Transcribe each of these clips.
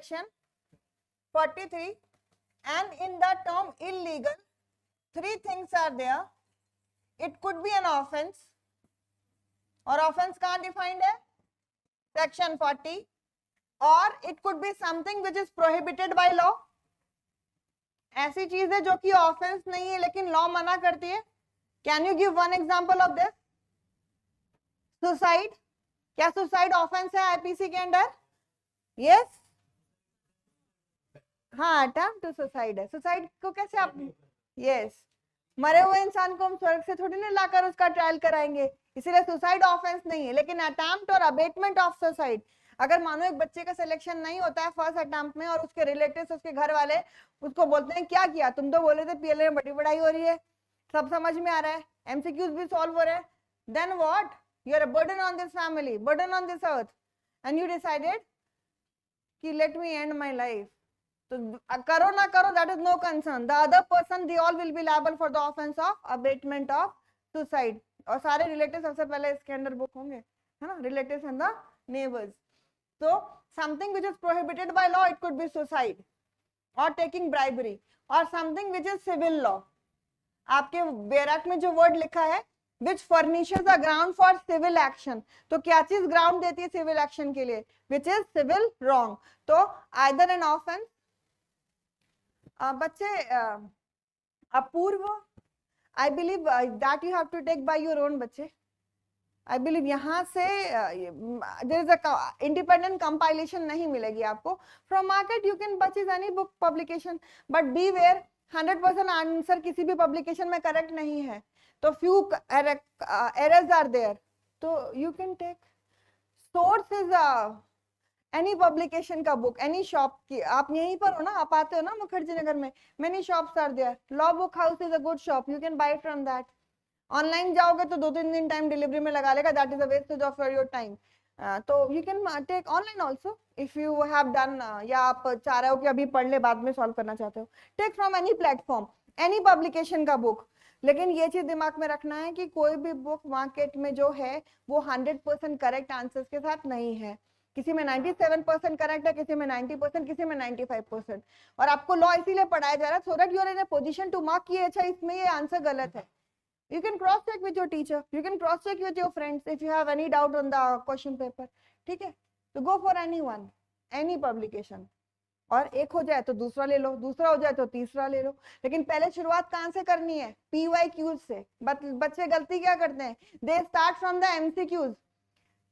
section 43, and in the term illegal, three things are there. It could be an offense, और offense कहाँ defined है? Section 40, or it could be something which is prohibited by law. ऐसी चीज है जो कि offence नहीं है लेकिन लॉ मना करती है. Can you give one example of this? Suicide. क्या सुसाइड ऑफेंस है आईपीसी के अंडर? यस. हाँ, अटेम्प्ट टू सुसाइड है. सुसाइड को कैसे आप? यस. मरे हुए इंसान को हम स्वर्ग से थोड़ी ना लाकर उसका ट्रायल कराएंगे, इसीलिए सुसाइड ऑफेंस नहीं है. लेकिन अटेम्प्ट और अबेटमेंट ऑफ सुसाइड, अगर मानो एक बच्चे का सिलेक्शन नहीं होता है फर्स्ट अटेम्प्ट में और उसके रिलेटिव्स, उसके घर वाले उसको बोलते हैं क्या किया तुम, तो बोले थे पीएलए में बड़ी पढ़ाई हो रही है, सब समझ में आ रहा है, एमसीक्यूज भी सॉल्व हो रहे हैं, then what? You are a burden on this family, burden on this earth, and you decided कि let me end my life. तो करो ना करो, that is no concern. The other person they all will be liable for the offence of abetment of suicide. और सारे relative सबसे पहले इसके अंडर बुक होंगे, है ना, relatives and the neighbours. So something which is prohibited by law, it could be suicide or taking bribery, or something which is civil law. आपके बैराक में जो वर्ड लिखा है which furnishes a ground for civil action, तो क्या चीज ground देती है सिविल एक्शन के लिए? which is civil wrong. तो either an offense. बच्चे अपूर्व, I believe that you have to take by your own. बच्चे I believe यहाँ से there is a independent compilation नहीं मिलेगी आपको. From market you can purchase any book publication, but beware 100% answer किसी भी publication में करेक्ट नहीं है, तो few errors are there, तो you can take. Source is any publication का book, any shop की. आप यहीं पर हो ना, आप आते हो ना मुखर्जी नगर में, many shops are there. Law book house is a good shop, you can buy from that. Online जाओगे तो 2-3 दिन टाइम डिलीवरी में लगा लेगा, that is a wastage of your time. तो you can take online also if you have done, या आप चाह रहे हो कि अभी पढ़ ले बाद में सॉल्व करना चाहते हो, take from any platform, any publication का बुक. लेकिन ये चीज दिमाग में रखना है कि कोई भी बुक मार्केट में जो है वो 100% करेक्ट आंसर्स के साथ नहीं है. किसी में 97% करेक्ट है, किसी में 90%, किसी में 95%. और आपको लॉ इसीलिए पढ़ाया जा रहा है so that you are in a position to mark कि अच्छा इसमें ये आंसर गलत है. You can cross check with your teacher, you can cross check with your friends if you have any doubt on the question paper. ठीक है, तो go for anyone, any publication. और एक हो जाए तो दूसरा ले लो, दूसरा हो जाए तो तीसरा ले लो, लेकिन पहले शुरुआत कहाँ से करनी है? PYQs से. बच्चे गलती क्या करते हैं? They start from the MCQs.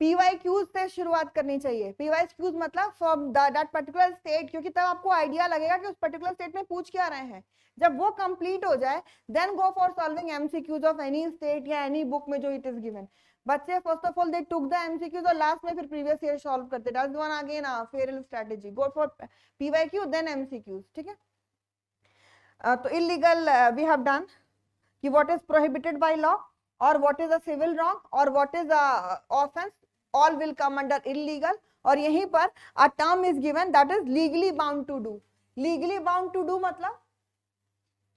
PYQs से शुरुआत करनी चाहिए. PYQs मतलब फ्रॉम दैट पर्टिकुलर स्टेट, क्योंकि तब आपको आइडिया लगेगा कि उस पर्टिकुलर स्टेट में पूछ क्या रहे हैं. जब वो कंप्लीट हो जाए then go for solving MCQs of any state या एनी बुक में जो इट इज गिवन. बच्चे first of all they took the MCQs और लास्ट में फिर प्रीवियस ईयर सॉल्व करते. That's one again fair strategy. Go for PYQ then MCQs. ठीक है. तो इलीगल वी हैव डन कि what is prohibited by law, और what is a civil wrong, और what is a offence, all will come under illegal. और यहीं पर a term is given that is legally bound to do. Legally bound to do मतलब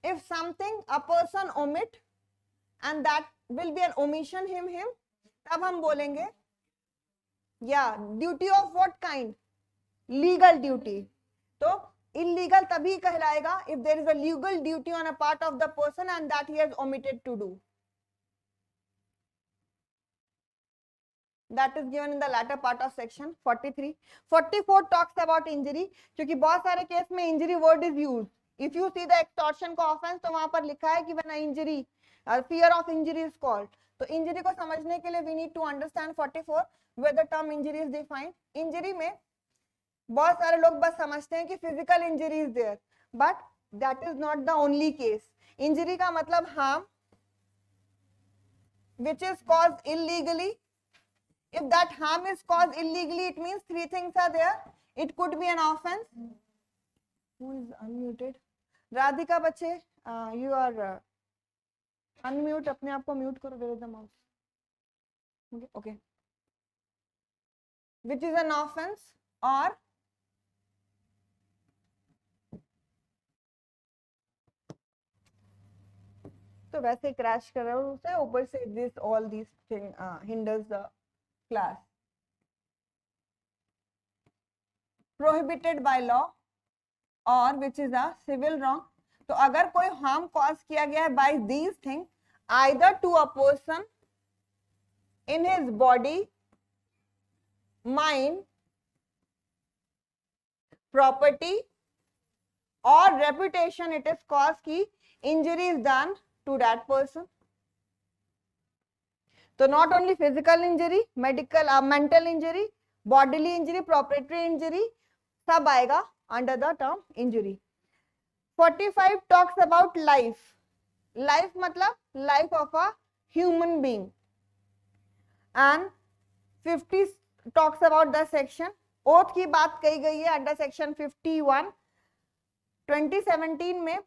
if something a person omit and that will be an omission him, तब हम बोलेंगे duty of what kind? Legal duty. तो illegal तभी कहलाएगा if there is a legal duty on a part of the person and that he has omitted to do. That is given in the latter part of section 43. 44 talks about injury, क्योंकि बहुत सारे case में injury word is used. If you see the extortion का offense तो वहां पर लिखा है कि when injury, fear of injury is called. तो injury को समझने के लिए we need to understand 44 where the term injury is defined. Injury में बहुत सारे लोग बस समझते हैं कि physical injury is there, but that is not the only case. Injury का मतलब harm which is caused illegally. If that harm is caused illegally, it means three things are there. It could be an offense. Who is unmuted? Radhika बच्चे, you are unmute. अपने आप को mute करो. Where is the mouse? Okay. Which is an offense or तो वैसे crash कर रहा हूँ उसे ऊपर से this all these thing hinders the class. Prohibited by law और which is a civil wrong. तो अगर कोई हार्म कॉज किया गया है by these thing, either to a person in his body, mind, property और रेपुटेशन, इट इज कॉज की injury is done to that person. तो not only physical injury, medical mental injury, bodily injury, property injury, सब आएगा under the term injury. 45 talks about life. Life मतलब life of a human being and 50 talks about the section. Oath की बात कही गई है under section 51। 2017 में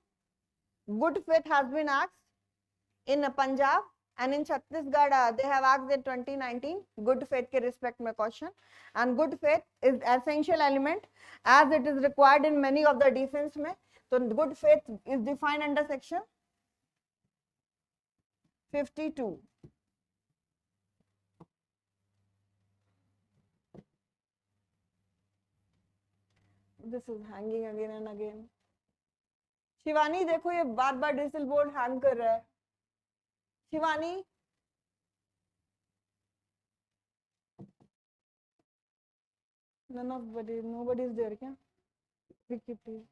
good faith has been asked in Punjab and in Chhattisgarh they have asked in 2019 good faith के respect में question, and good faith is essential element as it is required in many of the defense में। तो good faith is defined under section 52। this is hanging again and again। Shivani देखो ये बार बार digital board hang कर रहा है। Shivani nobody is there क्या? Vicky please।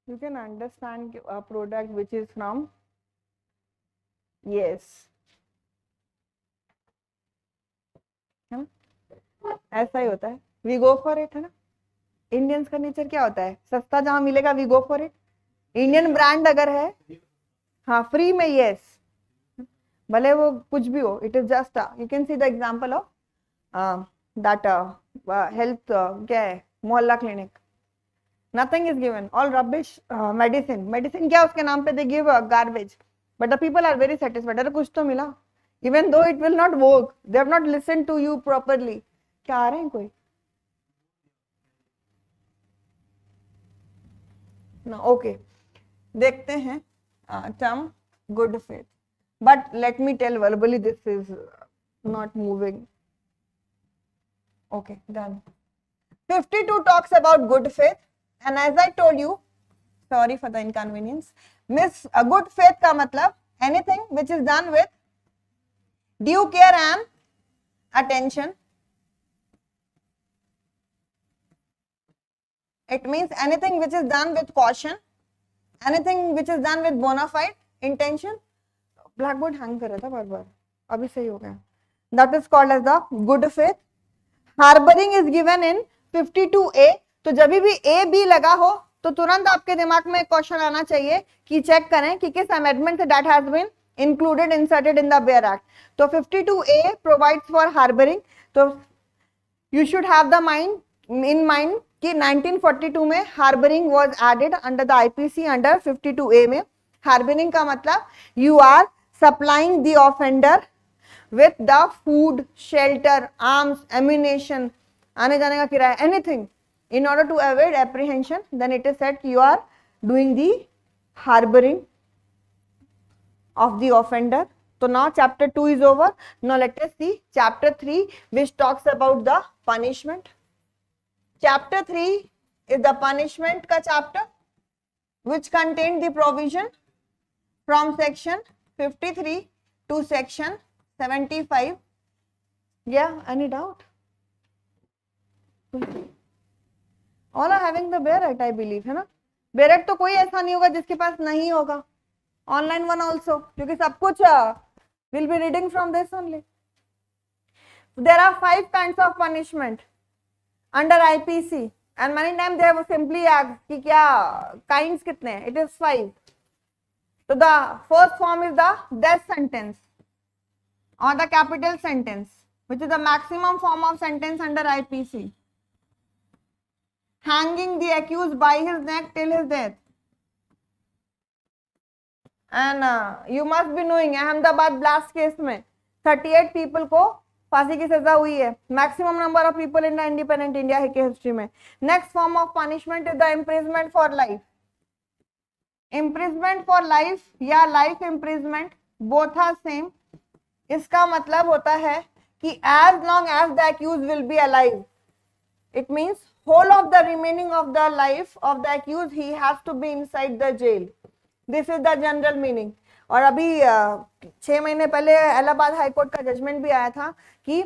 You can understand a product which is from yes, है ना? ऐसा ही होता है, वी गो फॉर इट, है ना? इंडियंस का नेचर क्या होता है, सस्ता जहां मिलेगा we go for it. Indian brand अगर है, हाँ फ्री में यस, भले वो कुछ भी हो, it is just you can see the example of that health क्या है, Mohalla clinic, nothing is given, all rubbish. Medicine क्या उसके नाम पे they give garbage, but the people are very satisfied, अरे कुछ तो मिला, even though it will not work, they have not listen to you properly. क्या आ रहे हैं कोई ना? ओके, देखते हैं term good faith, but let me tell verbally this is not moving. Okay done. 52 talks about good faith, and as I told you, sorry for the inconvenience, miss a good faith का मतलब anything which is done with due care and attention। It means anything which is done with caution, anything which is done with bona fide intention। Blackboard hang कर रहा था बार बार, अभी सही हो गया। That is called as the good faith। Harbouring is given in 52A। तो जब भी ए बी लगा हो तो तुरंत आपके दिमाग में एक क्वेश्चन आना चाहिए कि चेक करें कि किस अमेंडमेंट से that has been included inserted in the bare act. तो 52A प्रोवाइड्स फॉर हार्बरिंग। तो you should have the mind in mind कि 1942 में harbouring was added under the IPC under 52A में। हार्बरिंग का मतलब you are supplying the offender with the food, shelter, arms, ammunition, आने जाने का किराया, anything in order to avoid apprehension, then it is said you are doing the harboring of the offender। So now chapter 2 is over. Now let us see chapter 3 which talks about the punishment। Chapter 3 is the punishment का chapter which contain the provision from section 53 to section 75। Yeah, any doubt? All are having the Bear Act, I believe, है ना? Bear Act तो कोई ऐसा नहीं होगा जिसके पास नहीं होगा। Online one also, क्योंकि सब कुछ will be reading from this only। There are 5 kinds of punishment under IPC, and many times they have simply asked कि क्या kinds कितने हैं? It is 5। So the first form is the death sentence or the capital sentence, which is the maximum form of sentence under IPC। Hanging the accused by his neck till his death। And you must be knowing Ahmedabad blast case में 38 people को फांसी की सजा हुई है, maximum number of people in the independent India के हिस्ट्री में। Next form of punishment is the imprisonment for life. Imprisonment for life या life imprisonment, both are same. इसका मतलब होता है कि as long as the accused will be alive, it means whole of the remaining of the life of the accused he has to be inside the jail. This is the general meaning. और अभी 6 महीने पहले Allahabad high court का judgement भी आया था कि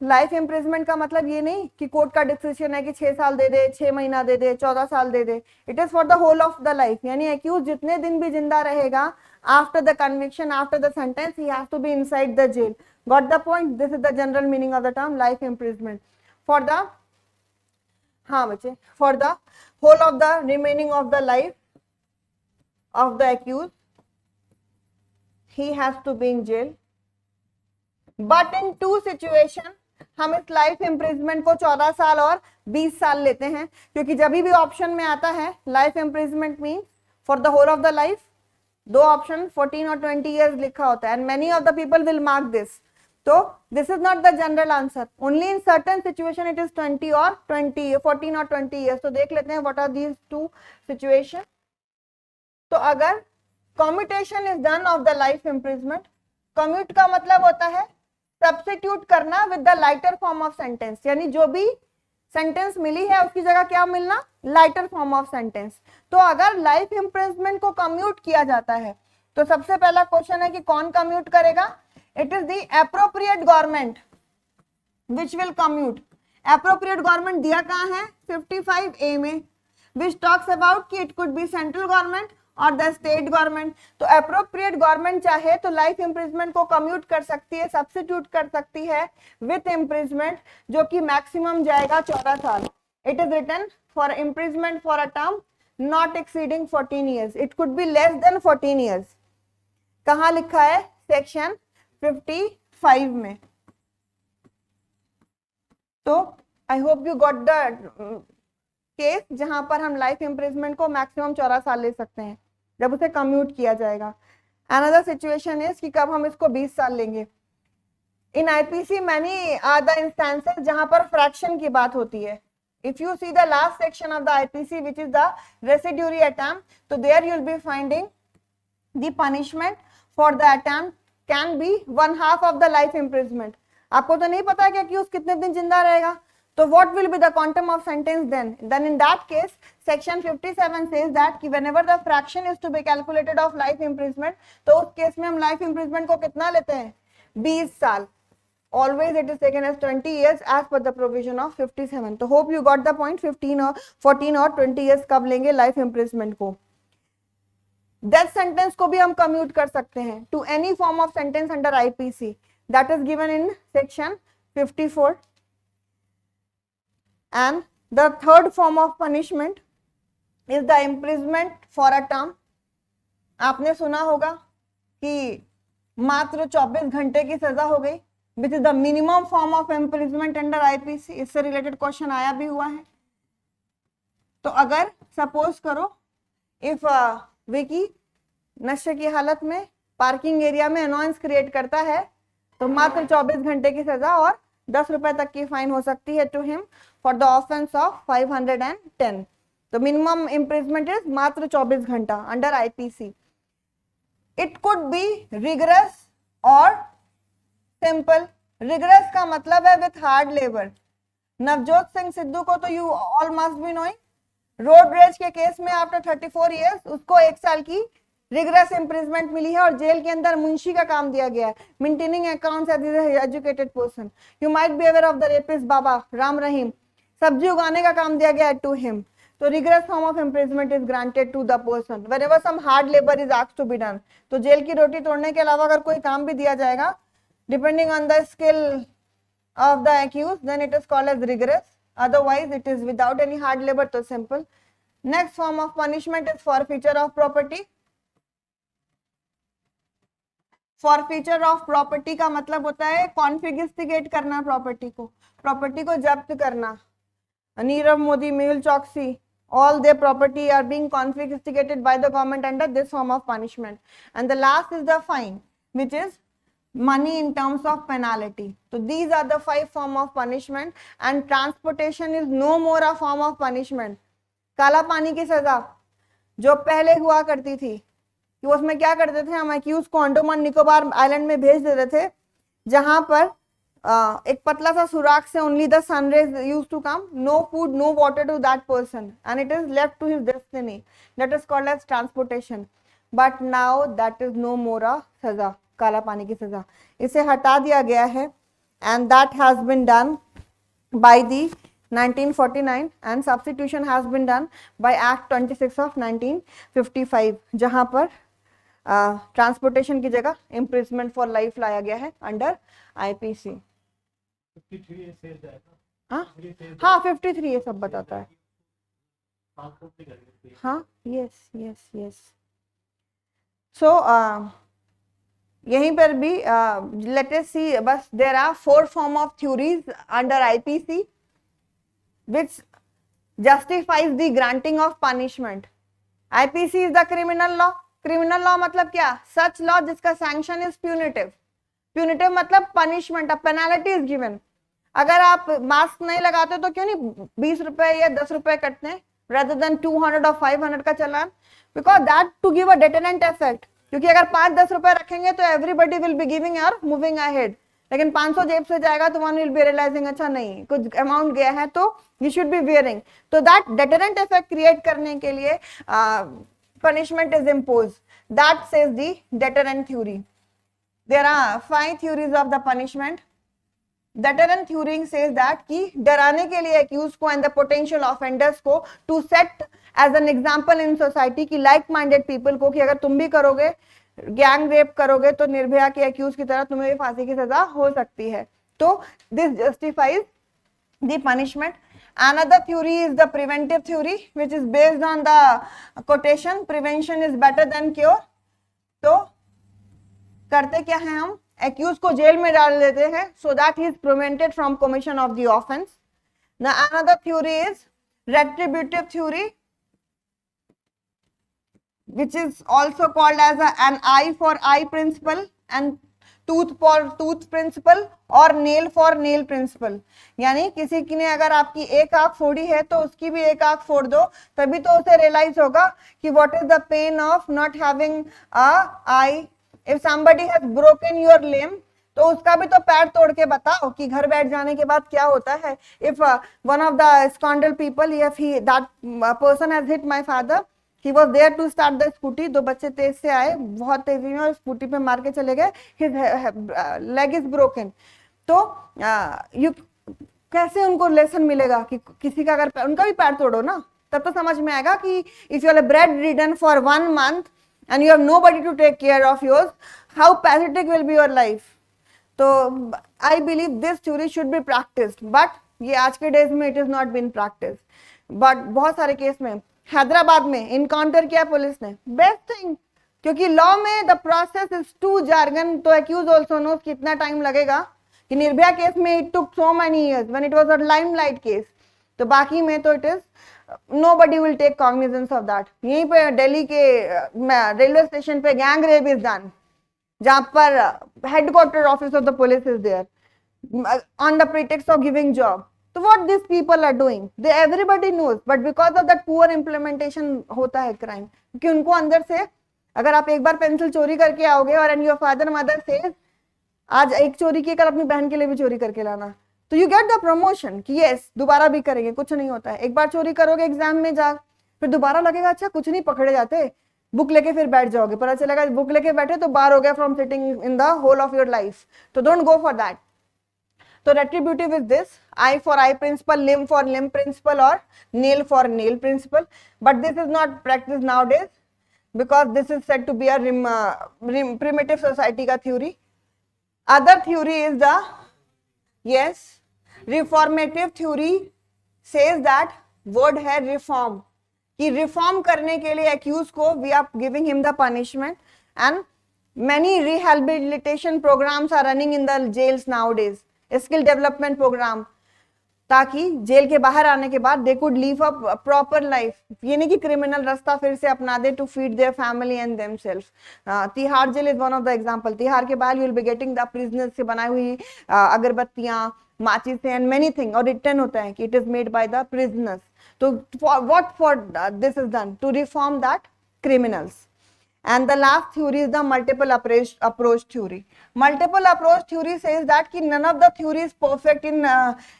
life imprisonment का मतलब ये नहीं कि कोर्ट का डिसीजन है कि 6 साल दे दे, 6 महीना दे दे, 14 साल दे दे। It is for the whole of the life, यानी एक्यूज जितने दिन भी जिंदा रहेगा after the conviction, after the sentence, he has to be inside the jail. Got the point? This is the general meaning of the term life imprisonment. For the, हाँ बच्चे, for the whole of the remaining of the life of the accused he has to be in jail, but in two situation हम इस life imprisonment को 14 साल और 20 साल लेते हैं, क्योंकि जब भी ऑप्शन में आता है life imprisonment means for the whole of the life, दो ऑप्शन 14 और 20 इयर्स लिखा होता है, and many of the people will mark this. तो this is not the general answer, only in certain situation it is 20 और 20, 14 और 20 years. तो देख लेते हैं what are these two situation. तो अगर commutation is done of the life imprisonment, commute का मतलब होता है सब्स्टिट्यूट करना with the lighter form of sentence, यानी जो भी सेंटेंस मिली है उसकी जगह क्या मिलना, लाइटर फॉर्म ऑफ सेंटेंस। तो अगर लाइफ इम्प्रिजमेंट को कम्यूट किया जाता है तो सबसे पहला क्वेश्चन है कि कौन कम्यूट करेगा? It is the appropriate government which will commute. Appropriate government दिया कहाँ है? 55A में, विच टॉक्स अबाउट कि it could B central government और द स्टेट गवर्नमेंट। तो एप्रोप्रिएट गवर्नमेंट चाहे तो लाइफ इम्प्रिजमेंट को कम्यूट कर सकती है, सब्स्टिट्यूट कर सकती है विथ इम्प्रिजमेंट, जो कि मैक्सिमम जाएगा 14 साल। It is written for imprisonment for a term not exceeding 14 years, it could be less than 14 years. कहाँ लिखा है? सेक्शन 55 में। तो I hope you got the case जहां पर हम लाइफ इम्प्रिजमेंट को मैक्सिमम 14 साल ले सकते हैं जब उसे कम्यूट किया जाएगा। अनदर सिचुएशन इज कि कब हम इसको 20 साल लेंगे। In IPC many are the instances जहां पर फ्रैक्शन की बात होती है। If you see the last section of the IPC which is the residuary attempt, तो there you will be finding the punishment for the attempt can be 1/2 of the life imprisonment. आपको तो नहीं पता क्या कि उस कितने दिन जिंदा रहेगा, तो what will be the quantum of sentence then? Then in that case, section 57 says that कि whenever the fraction is to be calculated of life imprisonment, तो उस केस में हम life imprisonment को कितना लेते हैं? 20 साल। Always it is taken as 20 years as per the provision of 57. तो hope you got the point। 15 और 14 और 20 years कब लेंगे life imprisonment को? Death sentence को भी हम commute कर सकते हैं to any form of sentence under IPC, that is given in section 54. And the third form of punishment is the imprisonment for a term. आपने सुना होगा कि मात्र 24 घंटे की सजा हो गई, which is the minimum form of imprisonment under IPC। इससे रिलेटेड क्वेश्चन आया भी हुआ है। तो अगर सपोज करो इफ विकी नशे की हालत में पार्किंग एरिया में अनॉयंस क्रिएट करता है तो मात्र 24 घंटे की सजा और 10 रुपए तक की फाइन हो सकती है to him for the offence of 510। तो मिनिमम इम्प्रिजमेंट इज मात्र 24 घंटा under IPC. It could be rigorous और सिंपल। रिगरस का मतलब है with hard labour. Navjot Singh Sidhu को तो you all must be knowing, road rage के केस में आफ्टर 34 इयर्स उसको 1 साल की रिगरस इम्प्रिजमेंट मिली है और जेल के अंदर मुंशी का काम दिया गया है, maintaining accounts as educated person. You might be aware of the rapist Baba Ram Rahim, सब्जी उगाने का काम दिया गया है टू हिम। तो rigorous form of imprisonment is granted to the person whenever some hard labour is asked to be done. तो jail की रोटी तोड़ने के अलावा अगर कोई काम भी दिया जाएगा depending on the skill of the accused then it is called as rigorous, otherwise it is without any hard labour, तो simple. Next form of punishment is forfeiture of property. Forfeiture of property का मतलब होता है confiscate करना property को जब्त करना। नीरव मोदी, मेहुल चौकसी, all their property are being confiscated by the government under this form of punishment. And the last is the fine, which is money in terms of penalty. So these are the 5 form of punishment, and transportation is no more a form of punishment. काला पानी की सजा, जो पहले हुआ करती थी कि उसमें क्या करते थे, हम एक्यूज को अंडमान निकोबार आइलैंड में भेज देते थे, जहां पर एक पतला सा सुराख से only the sunrays use to come, no food no water to that person and it is left to his destiny, that is called as transportation. But now that is no more a सजा, काला पानी की सजा, इसे हटा दिया गया है and that has been done by the 1949 and substitution has been done by Act 26 of 1955, जहां पर ट्रांसपोर्टेशन की जगह इम्प्रिजमेंट फॉर लाइफ लाया गया है अंडर आईपीसी। हाँ 53 ये सब बताता है। हाँ यस यस यस। सो यहीं पर भी लेट अस सी, बस there are 4 form of theories under IPC which justifies the granting of punishment. IPC is the criminal law. Criminal law मतलब क्या? Such law जिसका sanction is punitive. Punitive मतलब punishment, a penalty is given. अगर आप mask नहीं लगाते तो क्यों नहीं 20 रुपए या 10 रुपए कटते हैं rather than 200 और 500 का चालान? Because that to give a deterrent effect. क्योंकि अगर 5-10 रुपए रखेंगे तो everybody will be giving or moving ahead. लेकिन 500 जेब से जाएगा तो वन विल बी रियलाइजिंग अच्छा नहीं कुछ अमाउंट गया है तो यू शुड बी वियरिंग। तो दैट डेटरेंट इफेक्ट क्रिएट करने के लिए punishment is impose, that says the deterrent theory. There are 5 theories of the punishment. Deterrent theory says that कि डराने के लिए एक्यूज को एंड द पोटेंशियल ऑफेंडर्स को to set as an example in society की लाइक माइंडेड पीपल को कि अगर तुम भी करोगे गैंग रेप करोगे तो निर्भया के एक्यूज की तरह तुम्हें भी फांसी की सजा हो सकती है। तो this justifies the punishment. Another theory is the preventive theory which is based on the quotation prevention is better than cure. तो करते क्या है, हम एक्यूज को जेल में डाल देते हैं so that he is prevented from commission of the offence. Another theory is retributive theory which is also called as an eye for eye principle and tooth for tooth principle और nail for nail principle। यानी किसी की ने अगर आपकी एक आंख फोड़ी है तो उसकी भी एक आंख फोड़ दो, तभी तो उसे रियलाइज होगा कि what is the pain of not having a eye। if somebody has broken your limb तो उसका भी तो पैर तोड़ के बताओ कि घर बैठ जाने के बाद क्या होता है। if one of the scandal people, if he that person has hit my father, he was there to start the scooty, 2 बच्चे तेज से आए बहुत तेजी में और स्कूटी पे मार के चले गए, his leg is broken। तो कैसे उनको लेसन मिलेगा कि किसी का अगर उनका भी पैर तोड़ो ना, तब तो समझ में आएगा कि if you are bedridden for 1 month and you have nobody to take care of yours, how pathetic will be your life। तो I believe this theory should be practiced, but ये आज के डेज में it is not been practiced। but बहुत सारे case में हैदराबाद में encounter किया पुलिस ने, बेस्ट थिंग, क्योंकि लॉ में the process is too jargon. तो एक्यूज आल्सो नोस कितना टाइम लगेगा कि निर्भया केस में it took so many years when it was a limelight case. तो बाकी में तो it is nobody will take cognizance of that. यहीं पे दिल्ली के रेलवे स्टेशन पे गैंग रेप इज डन, जहां पर headquarter office of the police is there on the pretext of giving job. So what these people are doing, they everybody knows, but because of that poor implementation होता है crime। क्योंकि उनको अंदर से, अगर आप एक बार पेंसिल चोरी करके आओगे और and your father mother says आज एक चोरी की, कल अपनी बहन के लिए भी चोरी करके लाना, तो you get the promotion कि yes दोबारा भी करेंगे, कुछ नहीं होता है। एक बार चोरी करोगे एग्जाम में जा, फिर दोबारा लगेगा अच्छा कुछ नहीं, पकड़े जाते, बुक लेके फिर बैठ जाओगे, पता चलेगा बुक लेके बैठे तो बार हो गया from sitting in the whole of your life. तो डोंट गो फॉर दैट। तो retributive is this eye for eye principle, limb for limb principle or nail for nail principle, but this is not practiced nowadays because this is said to be a primitive society का theory। other theory is the reformative theory says that word है reform, कि reform करने के लिए accused को we are giving him the punishment and many rehabilitation programs are running in the jails nowadays, skill development program, ताकि जेल के बाहर आने के बाद they could leave a proper life, ये नहीं कि क्रिमिनल रास्ता फिर से अपना they to feed their family and themselves. Tihar jail is one of the example. Tihar के बाहर you will be getting the prisoners से बनाई हुई अगरबत्तियां, माचिस एंड मेनी थिंग, और रिटर्न होता है कि it is made by the prisoners. तो what for this is done to reform that criminals. And the last theory is the multiple approach theory. Multiple approach theory says that कि none of the theory is perfect in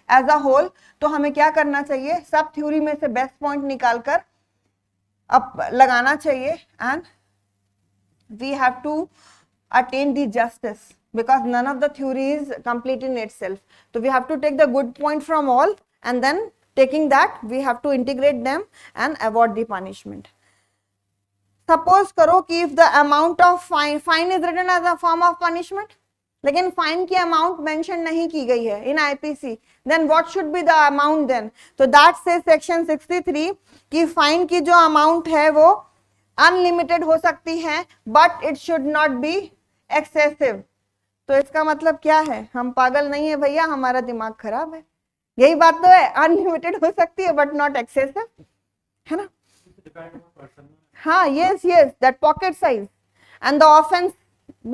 as a whole. तो हमें क्या करना चाहिए, सब theory में से best point निकालकर अब लगाना चाहिए, and we have to attain the justice because none of the theory is complete in itself. So we have to take the good point from all, and then taking that we have to integrate them and avoid the punishment. Suppose करो कि if the amount of fine is written as a form of punishment, लेकिन fine की amount mention नहीं की गई है in IPC, then what should be the amount then? तो that से सेक्शन 63 कि फाइन की जो अमाउंट है वो अनलिमिटेड हो सकती है, but it should not be excessive. तो इसका मतलब क्या है, हम पागल नहीं है भैया, हमारा दिमाग खराब है, यही बात तो है। अनलिमिटेड हो सकती है बट नॉट एक्सेसिव, है ना? हाँ, yes, that pocket size and the offense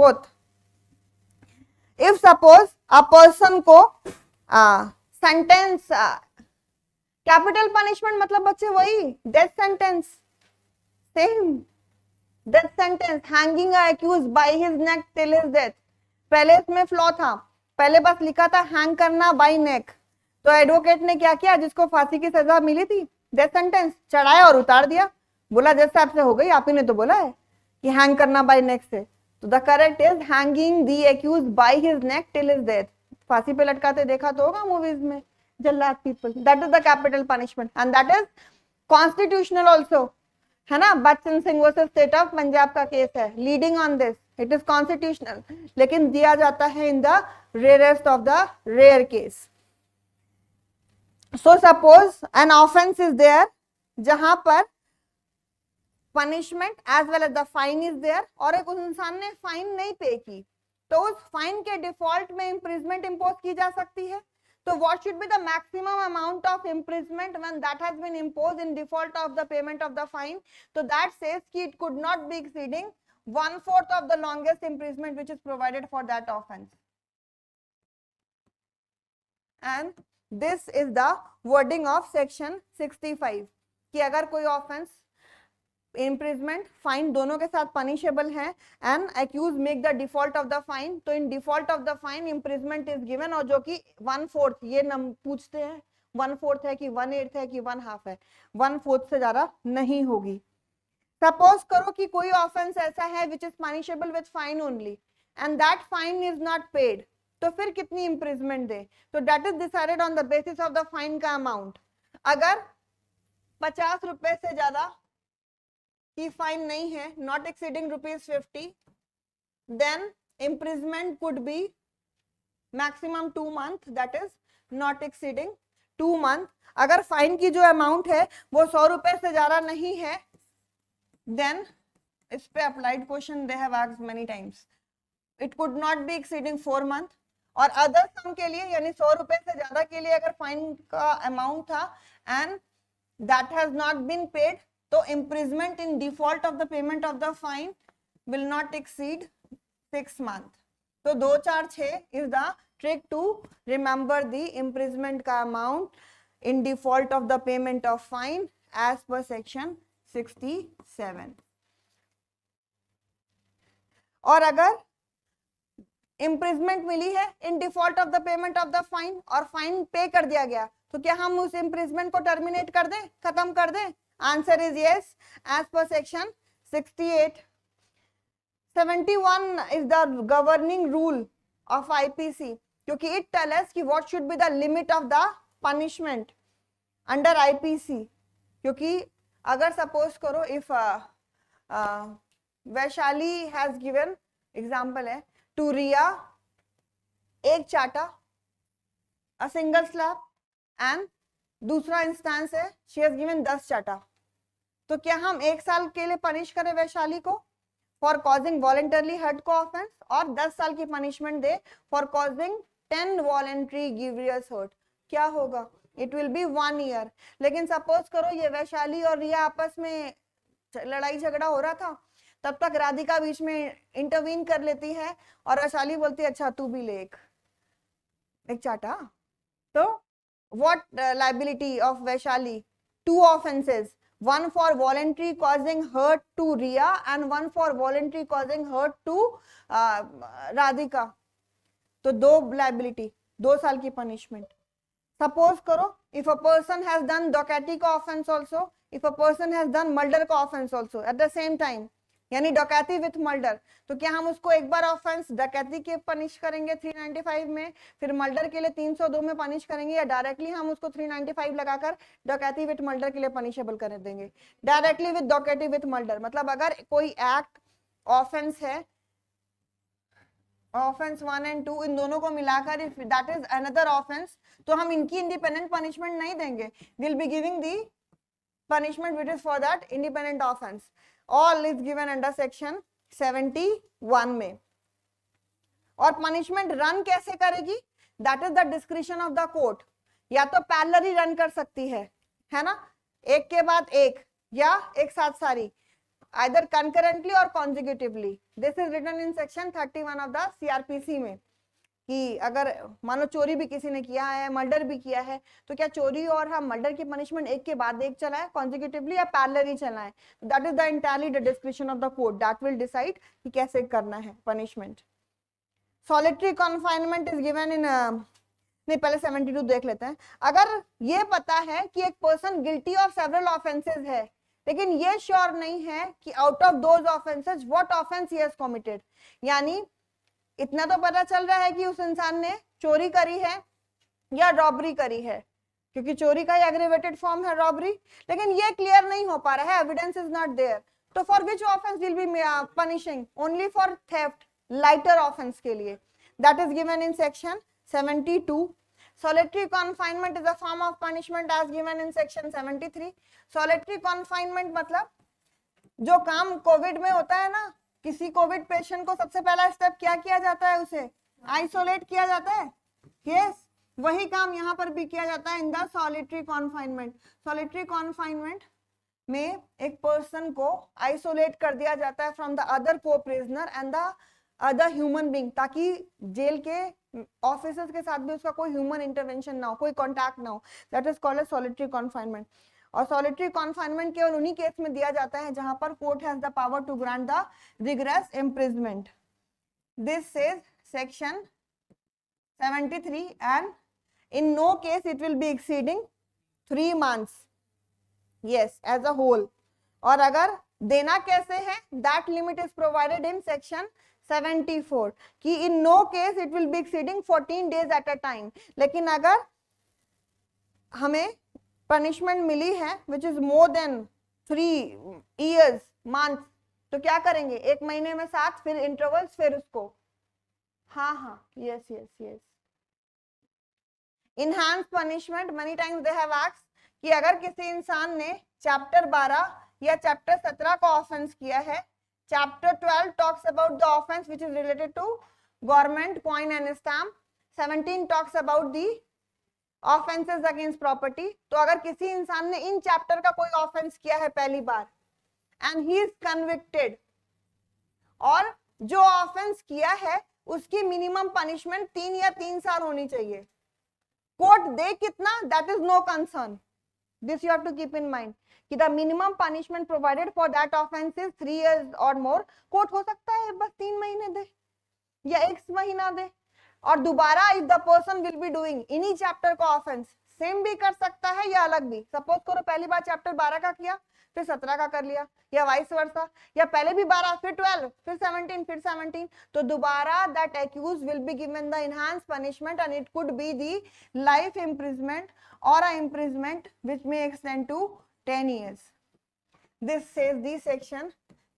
both. If suppose a person को sentence capital punishment मतलब बच्चे वही death sentence, same death sentence, hanging a accused by his neck till his death. पहले इसमें flaw था, पहले बस लिखा था हैंग करना बाय नेक, तो एडवोकेट ने क्या किया, जिसको फांसी की सजा मिली थी डेथ सेंटेंस, चढ़ाया और उतार दिया, बोला जैसे आपसे हो गई, आप ही ने तो बोला है कि हैंग करना बाय नेक से। तो the correct is hanging the accused by his neck till his death. फांसी पे लटकाते देखा तो होगा मूवीज में जल्लाद people, that is the capital punishment and that is constitutional also, है ना? Bachchan Singh versus state of Punjab का केस है, leading on this, it is constitutional, लेकिन दिया जाता है in the rarest of the rare case. So suppose an offence is there जहां पर punishment as well as the fine is there, और एक इंसान ने फाइन नहीं पे की, तो उस फाइन के डिफॉल्ट में इम्प्रिजमेंट इंपोज की जा सकती है। तो what should be the maximum amount of imprisonment when that has been imposed in default of the payment of the fine? तो दैट सेज कि it could not be exceeding 1/4 of the longest imprisonment which is provided for that offence, and this is the wording of section 65 कि अगर कोई offence imprisonment fine दोनों के साथ punishable है and accused make the default of the fine, तो in default of the fine imprisonment is given, और जो कि 1/4, ये पूछते हैं 1/4 है कि 1/8 है कि 1/2 है, 1/4 से ज्यादा नहीं होगी। सपोज करो कि कोई ऑफेंस ऐसा है which is punishable with fine only and that fine is not paid, तो फिर कितनी इम्प्रिजमेंट दे? तो that is decided on the basis of the fine का अमाउंट। अगर 50 रुपए से ज्यादा की फाइन नहीं है, not exceeding ₹50, then imprisonment could be maximum 2 months, that is not exceeding 2 months। अगर फाइन की जो अमाउंट है वो 100 रुपए से ज्यादा नहीं है, देन इस पे applied question they have asked many times, it could not be exceeding 4 months। और अदर सम के लिए यानी 100 रुपए से ज्यादा के लिए अगर फाइन का अमाउंट था and that has not been paid, तो imprisonment in default of the payment of the fine will not exceed 6 months. तो 2, 4, 6 is the trick to remember the imprisonment का amount in default of the payment of fine as per section 67. और अगर imprisonment मिली है in default of the payment of the fine और fine पे कर दिया गया, तो क्या हम उस imprisonment को टर्मिनेट कर दें, खत्म कर दें? Answer is yes, as per section 68. 71 is the governing rule of IPC, क्योंकि it tells us कि what should be the limit of the punishment under IPC। क्योंकि अगर suppose करो if Vaishali has given example है to Riya एक चाटा, a single slap, and दूसरा instance है she has given 10 चाटा, तो क्या हम 1 साल के लिए पनिश करें वैशाली को फॉर कॉजिंग वॉलेंटरली हर्ट को ऑफेंस, और 10 साल की पनिशमेंट दे for causing 10 voluntary grievous hurt? क्या होगा? It will be 1 year. लेकिन सपोज करो ये वैशाली और रिया आपस में लड़ाई झगड़ा हो रहा था, तब तक राधिका बीच में इंटरवीन कर लेती है और वैशाली बोलती है अच्छा तू भी ले एक चाटा। तो what liability of Vaishali? 2 offenses, one for voluntary causing hurt to Riya and one for voluntary causing hurt to Radhika. तो 2 liability, 2 साल की punishment. Suppose करो if a person has done डकैती का offense also, if a person has done murder का offense also at the same time, यानी डकैती with murder, तो क्या हम उसको एक बार ऑफेंस डकैती के पनिश करेंगे 395 में, फिर मर्डर के लिए 302 में पनिश करेंगे, या डायरेक्टली हम उसको 395 लगाकर डकैती विथ मर्डर के लिए पनिशेबल कर देंगे? डायरेक्टली विथ डकैती विथ मर्डर, मतलब अगर कोई एक्ट ऑफेंस है, ऑफेंस 1 एंड 2 इन दोनों को मिलाकर if that is another offence, तो हम इनकी इंडिपेंडेंट पनिशमेंट नहीं देंगे, will be giving the punishment which is for that independent offense. All is given under section 71 में। और punishment run कैसे करेगी? That is the discretion of the court. या तो पैरेलली रन कर सकती है ना, एक के बाद एक या एक साथ सारी, either concurrently or consecutively. This is written in section 31 of the CRPC में कि अगर मानो चोरी भी किसी ने किया है, मर्डर भी किया है, तो क्या चोरी और हम मर्डर की पनिशमेंट एक के बाद एक चलाएं कॉन्जिक्यूटिवली या पैरेलली चलाएं? That is the entirely the description of the court that will decide कि कैसे करना है punishment. Solitary confinement is given इन, नहीं पहले 72 देख लेते हैं। अगर ये पता है कि एक person guilty of several offences है, लेकिन ये श्योर नहीं है कि out of those offences what offence he has committed, यानी इतना तो पता चल रहा है कि उस इंसान ने चोरी करी है या रॉबरी करी है, क्योंकि चोरी का ही एग्रीवेटेड फॉर्म है रॉबरी, लेकिन ये क्लियर नहीं हो पा रहा है, एविडेंस इज नॉट देयर, तो for which offence will be punishing? Only for theft, lighter offence के लिए, that is given in section 72। Solitary confinement is a form of punishment as given in section 73. Solitary confinement मतलब जो काम Covid में होता है ना, किसी कोविड पेशेंट को सबसे पहला स्टेप क्या किया जाता है? उसे आइसोलेट किया जाता है। यस, वही काम यहाँ पर भी किया जाता है in the solitary confinement. Solitary confinement में एक पर्सन को आइसोलेट कर दिया जाता है फ्रॉम द अदर को prisoner and the other human being, ताकि जेल के ऑफिसर्स के साथ भी उसका कोई ह्यूमन इंटरवेंशन ना हो, कोई कॉन्टैक्ट ना हो। That is called as solitary confinement. और सॉलिटरी कॉन्फाइनमेंट केवल उन्हीं केस में दिया जाता है जहां पर court has the power to grant the rigorous imprisonment. This says section 73 and in no case it will be exceeding 3 months, yes, as a whole. और अगर देना कैसे है, that limit is provided in section 74 कि in no case it will be exceeding 14 days at a time. लेकिन अगर हमें punishment मिली है which is more than 3 years months, तो क्या करेंगे? 1 महीने में 7, फिर इंटरवल्स, फिर उसको, हाँ, yes yes yes. Enhance punishment, money times they have asked कि अगर किसी इंसान ने चैप्टर 12 या चैप्टर 17 का ऑफेंस किया है, chapter 12 talks about the offence which is related to government coin and stamp, 17 talks about the offences against property. तो अगर किसी इंसान ने इन चैप्टर का कोई ऑफेंस किया है पहली बार एंड ही इज कन्विक्टेड, और जो ऑफेंस किया है उसकी मिनिमम पनिशमेंट 3 या 3 साल होनी चाहिए। कोर्ट दे कितना, that is no concern, this you have to keep in mind कि the minimum punishment provided for that offence is 3 years और मोर। कोर्ट हो सकता है बस 3 महीने दे या 1 महीना दे, और दोबारा if the person will be doing इन्हीं चैप्टर का ऑफेंस, सेम भी कर सकता है या अलग भी। सपोज करो पहली बार चैप्टर 12 का किया, फिर 17 का कर लिया, या वाइस वर्सा, या पहले भी 12 फिर 12 फिर 17 फिर 17, तो दोबारा that accused will be given the enhance punishment and it could be the life imprisonment और a imprisonment which may extend to 10 years. This says the section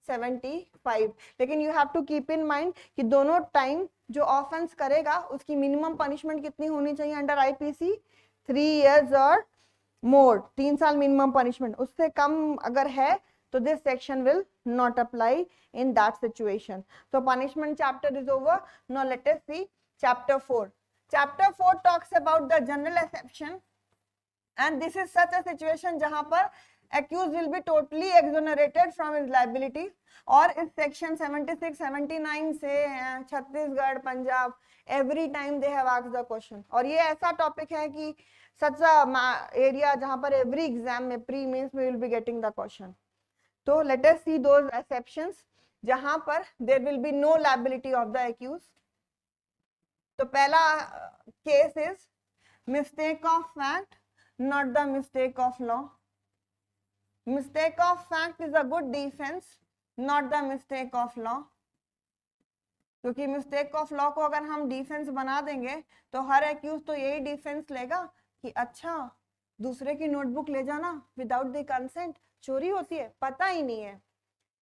75। लेकिन you have to keep in mind कि दोनों time जो offence करेगा उसकी minimum punishment कितनी होनी चाहिए अंडर आईपीसी? 3 years और मोर, 3 साल मिनिमम पनिशमेंट। उससे कम अगर है तो this section will not apply in that situation. So punishment chapter is over. Now let us see chapter 4. Chapter 4 talks about the general exception and this is such a situation जहां पर accused will be totally exonerated from his liability. और इस section 76 79 से Chhattisgarh Punjab every time they have asked the question. और ये ऐसा topic है कि such a area जहां पर every exam में pre means we will be getting the question. तो let us see those exceptions जहां पर there will be no liability of the accused. तो पहला case is mistake of fact, not the mistake of law. Mistake of fact is a good defense, not the mistake of law. क्योंकि mistake of law को अगर हम defence बना देंगे तो हर accused तो यही डिफेंस लेगा कि अच्छा दूसरे की नोटबुक ले जाना विदाउट द कंसेंट चोरी होती है, पता ही नहीं है.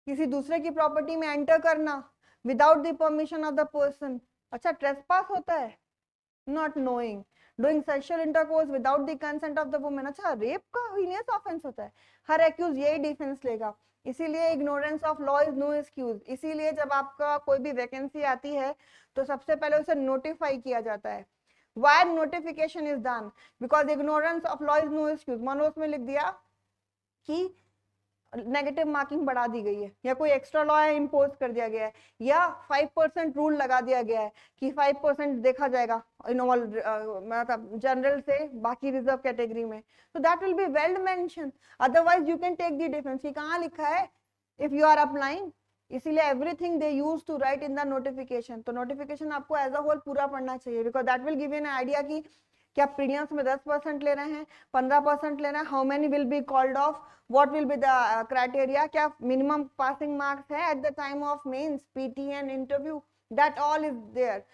किसी दूसरे की प्रॉपर्टी में एंटर करना without the permission of the person, अच्छा ट्रेसपास होता है. Not knowing, doing sexual intercourse without the consent of the woman, अच्छा रेप का हीनियस ऑफेंस होता है. हर एक्यूज यही डिफेंस लेगा. इसीलिए ignorance of law is no excuse. इसीलिए जब आपका कोई भी वैकेंसी आती है तो सबसे पहले उसे नोटिफाई किया जाता है. Why notification is done? Because ignorance of law is no excuse. मानो उसमें लिख दिया कि नेगेटिव मार्किंग बढ़ा दी गई है या कोई एक्स्ट्रा लॉ इम्पोज कर दिया गया है या 5% रूल लगा दिया गया है कि 5% देखा जाएगा इन ऑल मतलब जनरल से बाकी रिजर्व कैटेगरी में, तो that will be well mention. Otherwise you can take the defence. ये कहाँ लिखा है? If you are applying. इसीलिए everything they use to write in the notification. तो नोटिफिकेशन आपको एज अ होल पूरा पढ़ना चाहिए because that will give you an idea कि क्या प्रीलिम्स में 10% ले रहे हैं, 15% ले रहे हैं, how many will be called off, what will be the criteria, क्या मिनिमम पासिंग मार्क्स है at the time of mains, PT and interview, that all is there.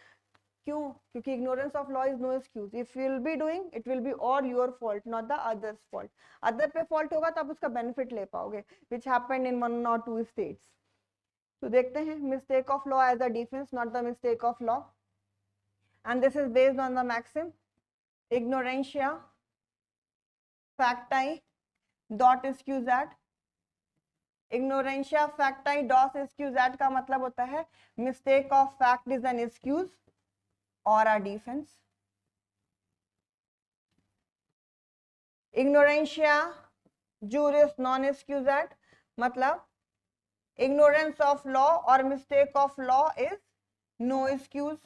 क्यों? क्योंकि ignorance of law is no excuse. If you will be doing it will be all your fault, not the others fault. Other पे fault होगा तब उसका benefit ले पाओगे, which happened in 1 or 2 states. तो देखते हैं mistake of law as a defence, not the mistake of law, and this is based on the maxim ignorantia facti dot excusat. ignorantia facti dot excusat का मतलब होता है mistake of fact is an excuse or a defense. ignorantia juris non excusat मतलब ignorance of law or mistake of law is no excuse.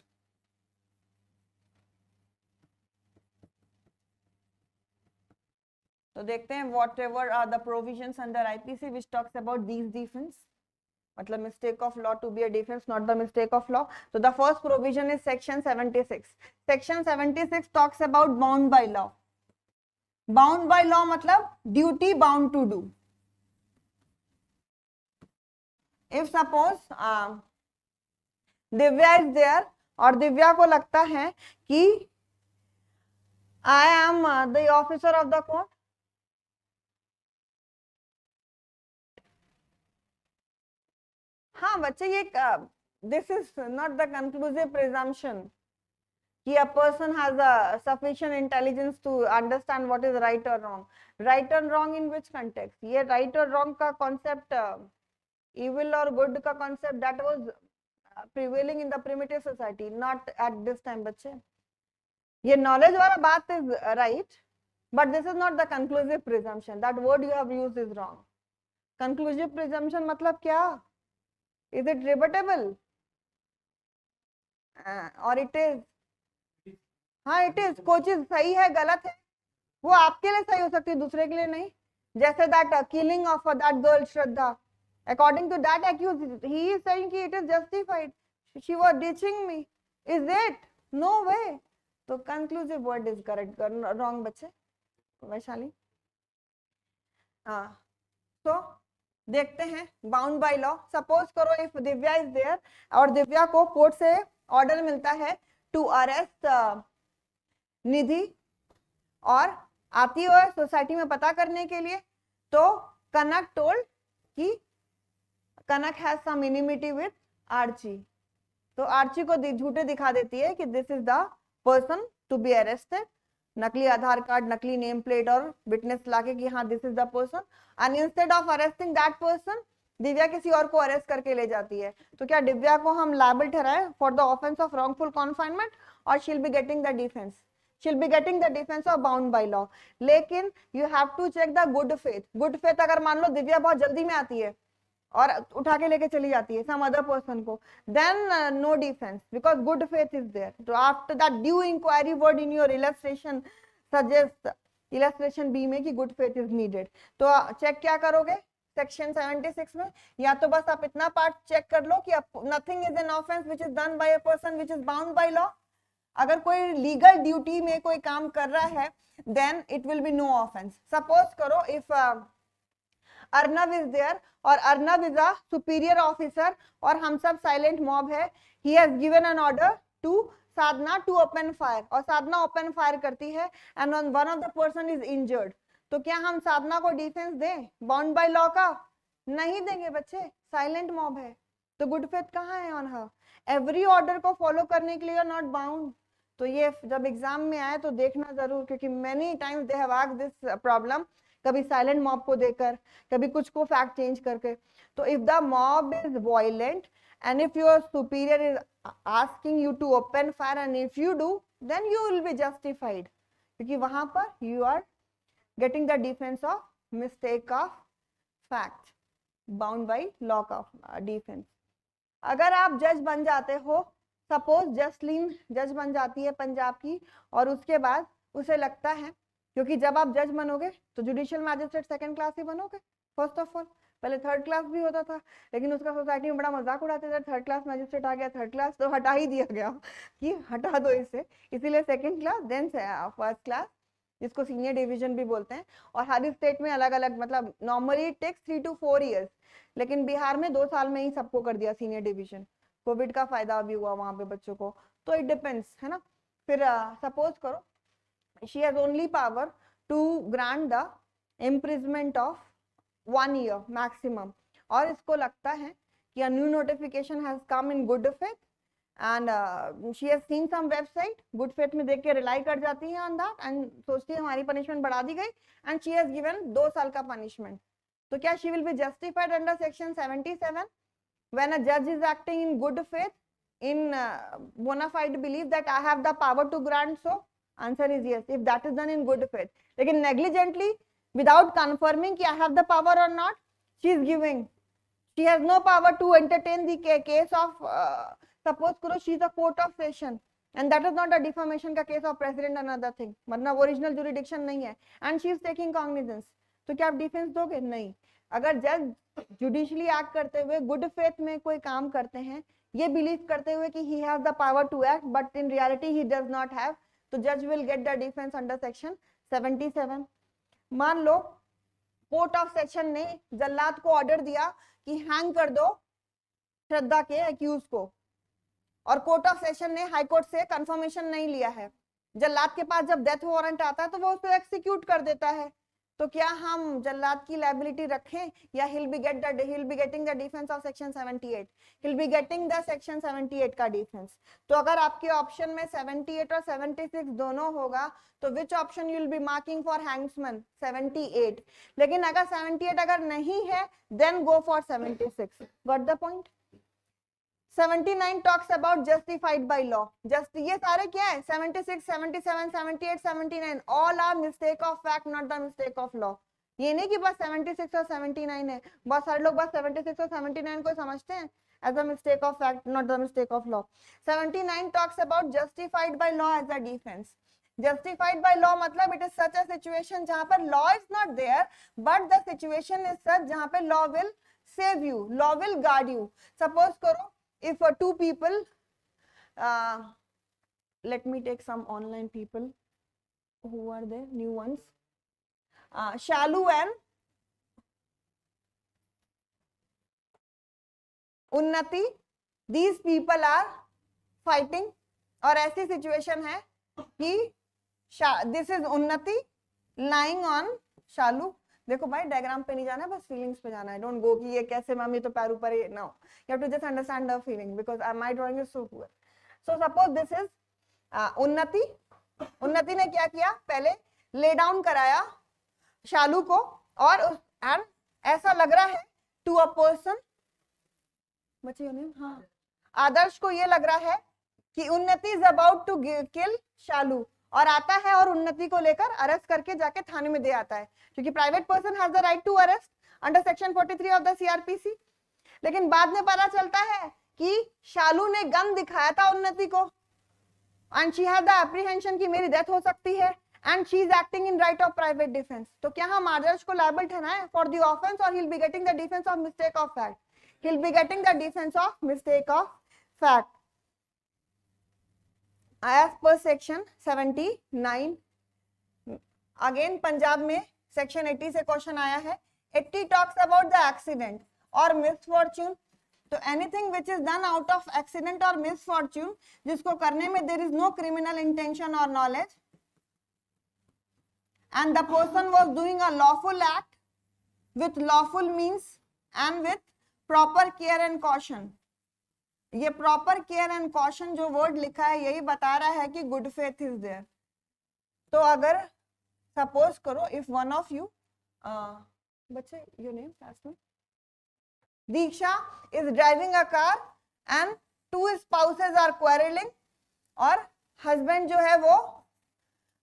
तो देखते हैं whatever are the provisions under IPC which talks about these defense. मतलब mistake of law to be a defense, not the mistake of law. So the first provision is section 76. Section 76 talks about bound by law. Bound by law मतलब duty bound to do. If suppose Divya is there और दिव्या को लगता है कि I am the officer of the court. हाँ बच्चे ये this is not the conclusive presumption कि a person has a sufficient intelligence to understand what is right और रॉन्ग. राइट और रॉन्ग इन विच कंटेक्स्ट? ये राइट और wrong का concept, evil और गुड का concept, that was prevailing in the primitive society, not at this time. बच्चे ये knowledge वाला बात is right but this is not the conclusive presumption. That word you have used is wrong. Conclusive presumption मतलब क्या? Is it rebuttable? Or it is? हाँ it is. कोई चीज सही है गलत है वो आपके लिए सही हो सकती है, दूसरे के लिए नहीं. जैसे that killing of that girl Shraddha, according to that accused, he is saying कि it is justified. She was ditching me. Is it? No way. तो conclusive word is correct. Wrong बच्चे. वैशाली. हाँ. So देखते हैं बाउंड बाय लॉ. सपोज करो if Divya is there और दिव्या को court से ऑर्डर मिलता है टू अरेस्ट निधि और आती है सोसाइटी में पता करने के लिए. तो कनक टोल्ड कि Kanak has some enmity with Archi. तो आर्ची को झूठे दिखा देती है कि this is the person to be arrested. नकली आधार कार्ड, नकली नेम प्लेट और विटनेस लाके कि हाँ this is the person. And instead of arresting that person Divya किसी और को अरेस्ट करके ले जाती है. तो क्या दिव्या को हम लायबल ठहराए for the offence of wrongful confinement और she will be getting the defence? she'll be getting the defense of bound by law. लेकिन you have to check the good faith. Good faith अगर मान लो दिव्या बहुत जल्दी में आती है और उठा के लेके चली जाती है some other person को, then no defense because good faith is there. So after that due inquiry word in your illustration suggests illustration B में कि good faith is needed. तो check क्या करोगे सेक्शन 76 में, या तो बस आप इतना पार्ट चेक कर लो कि nothing is an offence which is done by a person which is bound by law. अगर कोई लीगल ड्यूटी में कोई काम कर रहा है then it will be no offence. Suppose करो इफ अर्नव इज देयर और Arnav is a superior officer और हम सब साइलेंट मॉब है, he has given an order to Sadhana to open fire और साधना ओपन फायर करती है and one of the person is injured, तो क्या हम साधना को डिफेंस दें बाउंड बाय लॉ का? नहीं देंगे बच्चे, साइलेंट मॉब है. तो गुड फेथ कहाँ है ऑन हर? एवरी ऑर्डर को फॉलो करने के लिए नॉट बाउंड. तो ये जब एग्जाम में आए तो देखना जरूर, क्योंकि many times they have asked this problem, कभी साइलेंट मॉब को देकर, कभी कुछ को फैक्ट चेंज करके. तो if the mob is violent and if your superior is asking you to open fire and if you do then you will be justified, क्योंकि वहां पर you are getting the defense of mistake of fact bound by law of defense. अगर आप जज बन जाते हो, suppose Jasleen जज बन जाती है पंजाब की और उसके बाद उसे लगता है, क्योंकि जब आप जज बनोगे तो जुडिशियल मैजिस्ट्रेट सेकंड क्लास ही बनोगे. फर्स्ट ऑफ ऑल पहले थर्ड क्लास भी होता था, लेकिन उसका सोसाइटी में बड़ा मजाक उड़ाते थे, थर्ड क्लास मैजिस्ट्रेट आ गया, थर्ड क्लास तो हटा ही दिया गया कि हटा दो इसे, इसीलिए second class then first class, जिसको सीनियर डिवीजन भी बोलते हैं. और हर स्टेट में अलग अलग, मतलब नॉर्मली टेक्स 3 to 4 years, लेकिन बिहार में 2 साल में ही सबको कर दिया सीनियर डिवीजन. कोविड का फायदा भी हुआ वहां पे बच्चों को, तो इट डिपेंड्स, है ना. फिर सपोज करो she has only power to grant the imprisonment of 1 year maximum, और इसको लगता है कि a new notification has come in good faith and she has seen some website, good faith में देख के रिलाई कर जाती है on that and सोचती है हमारी पनिशमेंट बढ़ा दी गई and she has given 2 साल का पनिशमेंट. तो क्या she will be justified under section 77 when a judge is acting in good faith in bona fide belief that I have the power to grant? So answer is yes, if that is done in good faith. लेकिन negligently without confirming कि I have the power or not, she is giving, she has no power to entertain the case of suppose करो she is a court of session and that is not a defamation का case of president, another thing, मतलब original jurisdiction नहीं है and she is taking cognizance, तो क्या आप defence दोगे? नहीं. अगर जज जुडिशली एक्ट करते हुए गुड फेथ में कोई काम करते हैं, ये बिलीव करते हुए कि he has the power to act but in reality he does not have, तो जज will get the defense under section 77. मान लो कोर्ट ऑफ सेशन ने जल्लाद को ऑर्डर दिया कि हैंग कर दो श्रद्धा के एक्यूज को, और कोर्ट ऑफ सेशन ने हाई कोर्ट से कंफर्मेशन नहीं लिया है. जल्लाद के पास जब डेथ वारंट आता है तो वो उसको एक्सिक्यूट कर देता है. तो क्या हम जल्लाद की लायबिलिटी रखें या he'll be getting the defense of section 78? he'll be getting the section 78 का डिफेंस. तो अगर आपके ऑप्शन में 78 और 76 दोनों होगा तो which option you'll be marking for hangsman? 78. लेकिन अगर 78 अगर नहीं है then go for 76. Got the point? 79 talks about justified by law. Just ये सारे क्या है? 76, 77, 78, 79 all are mistake of fact, not the mistake of law. ये नहीं कि बस 76 और 79 है, बहुत सारे लोग बस 76 और 79 को समझते हैं as a mistake of fact, not the mistake of law. 79 talks about justified by law as a defense. Justified by law मतलब it is such a situation जहाँ पर law is not there but the situation is such जहाँ पे law will save you, law will guard you. Suppose करो if 2 people, let me take some online people who are there, new ones, Shalu and Unnati, these people are fighting, और ऐसी situation है कि this is Unnati lying on Shalu. देखो भाई diagram पे नहीं जाना है, बस फीलिंग्स पे जाना है. डोंट गो कि ये कैसे मम्मी तो पैर ऊपर है, no, you have to just understand the feeling because my drawing is so poor. So suppose this is Unnati. Unnati ने क्या किया, पहले ले डाउन कराया शालू को, और एंड ऐसा लग रहा है टू अ पर्सन, बच्चे नेम, हाँ, आदर्श को ये लग रहा है कि उन्नति इज अबाउट टू किल शालू, और आता है और उन्नति को लेकर अरेस्ट करके जाके थाने में दे आता है, क्योंकि private person has the right to arrest under section 43 of the CrPC. लेकिन बाद में पता चलता है कि शालू ने गन दिखाया था उन्नति को, and she had the apprehension कि मेरी डेथ हो सकती है, and she is acting in right of private defence. तो क्या हम आदर्श को लायबल ठहराएं फॉर द ऑफेंस, और he will be getting the defence of mistake of fact? He will be getting the defence of mistake of fact as per section 79। Again Punjab में section 80 से question आया है। 80 टॉक्स अबाउट द एक्सीडेंट और misfortune. तो anything which is done out of accident और misfortune, जिसको करने में there is no criminal intention और knowledge, and the person was doing a lawful act with lawful means and with proper care and caution. ये proper care and caution जो word लिखा है यही बता रहा है कि गुड फेथ इज देयर। तो अगर सपोज करो इफ वन ऑफ यू, बच्चे योर नेम क्लास में, Diksha is driving a car and two spouses are quarreling, और हस्बैंड जो है वो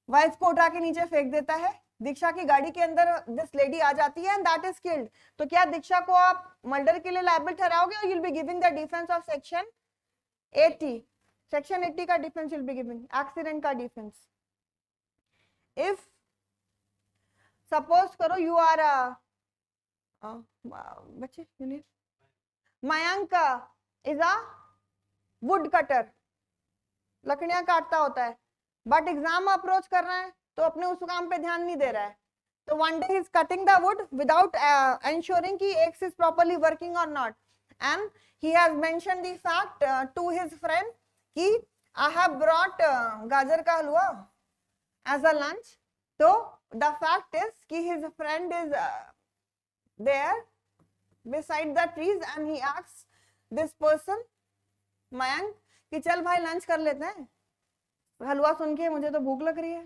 वाइफ को उठा के नीचे फेंक देता है। दीक्षा की गाड़ी के अंदर दिस लेडी आ जाती है एंड दैट इज किल्ड। तो क्या दीक्षा को आप मर्डर के लिए लायबल ठहराओगे, और you will be giving the defence of section 80? Section 80 का defence will be giving, accident का डिफेंस। इफ सपोज करो यू आर बच्चे Mayank is a would cutter, लकड़ियां काटता होता है, बट एग्जाम अप्रोच कर रहा है तो अपने उस काम पे ध्यान नहीं दे रहा है। तो one day he is cutting the wood without ensuring कि एक्स इज प्रॉपर्ली वर्किंग और not, and he has mentioned the fact to his friend कि I have brought गाजर का हलवा as a lunch। तो the fact is कि his friend is there beside the trees and he asks this person Mayank कि चल भाई lunch कर लेते हैं, हलवा सुन के मुझे तो भूख लग रही है।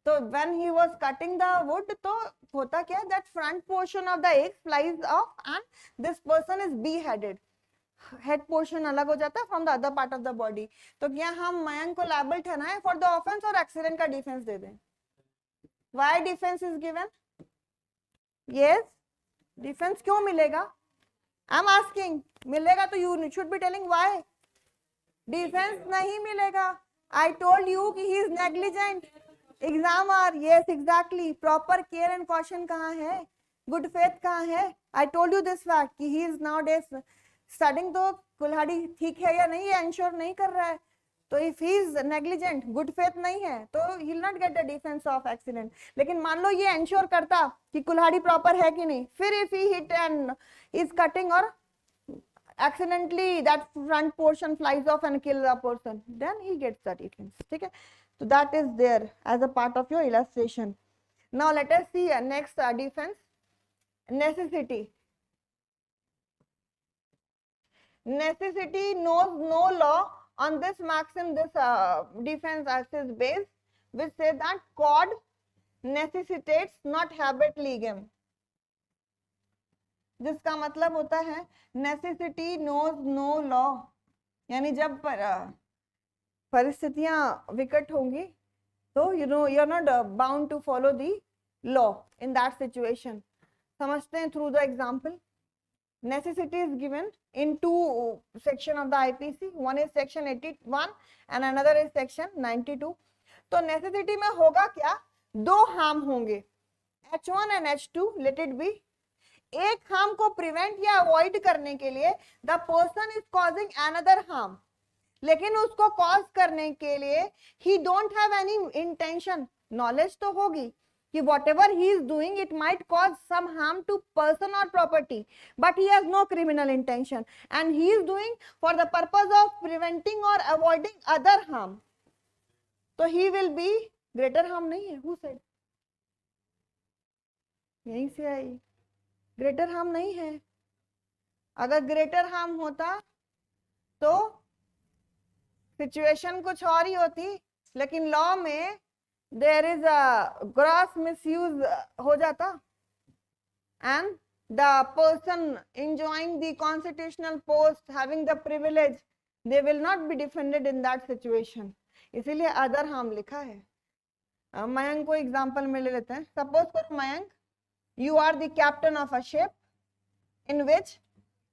तो when he was cutting the wood, तो होता क्या, that front portion of the egg flies off and this person is beheaded। Head portion अलग हो जाता है from the other part of the body. तो क्या हम मयंक को लायबल ठहराएं फॉर द ऑफेंस और एक्सीडेंट का डिफेंस दे दें? Why defence is given? Yes, defence क्यों मिलेगा? आई एम आस्किंग, मिलेगा तो you should be telling why. Defence नहीं मिलेगा। आई टोल्ड यू कि he is negligent. Exam are, yes exactly, proper care and caution कहाँ है, गुड फेथ कहाँ है? I told you this fact कि he is nowadays starting. तो कुल्हाड़ी ठीक है या नहीं ये इंश्योर नहीं कर रहा है। तो if he is negligent, good faith नहीं है, तो he will not gate the defence of accident. लेकिन मान लो ये इंश्योर करता कि कुल्हाड़ी प्रॉपर है कि नहीं, फिर if he hit and is cutting और accidentally that front portion flies off and kill the person, then he gets the defense। ठीक है, so that is there as a part of your illustration। now let us see next defense, necessity। necessity knows no law on this maxim, this defense as is based, which say that cod necessitates not habet legem। जिसका मतलब होता है necessity knows no law, यानी जब परिस्थितियां विकट होंगी तो you are not bound to follow the law in that situation. समझते हैं through the example. Necessity is given in two section of the IPC, one is section 81 and another is section 92। तो necessity में होगा क्या, दो harm होंगे, H1 and H2, late it B. एक harm को प्रिवेंट या अवॉइड करने के लिए the person is causing another harm, लेकिन उसको कॉज करने के लिए ही don't have any intention. Knowledge तो होगी कि whatever he is doing it might cause some harm to person or property, but he has no criminal intention and he is doing for the purpose of preventing or avoiding other harm, तो he will be greater harm नहीं है। who said? यहीं से आई, greater harm नहीं है। अगर greater harm होता तो सिचुएशन कुछ और ही होती, लेकिन लॉ में there is a gross misuse हो जाता and the person enjoying the constitutional post having the privilege they will not be defended in that situation। इसीलिए अदर हार्म लिखा है। मयंक को एग्जाम्पल में ले लेते हैं। सपोज करो Mayank, you are the captain of a ship in which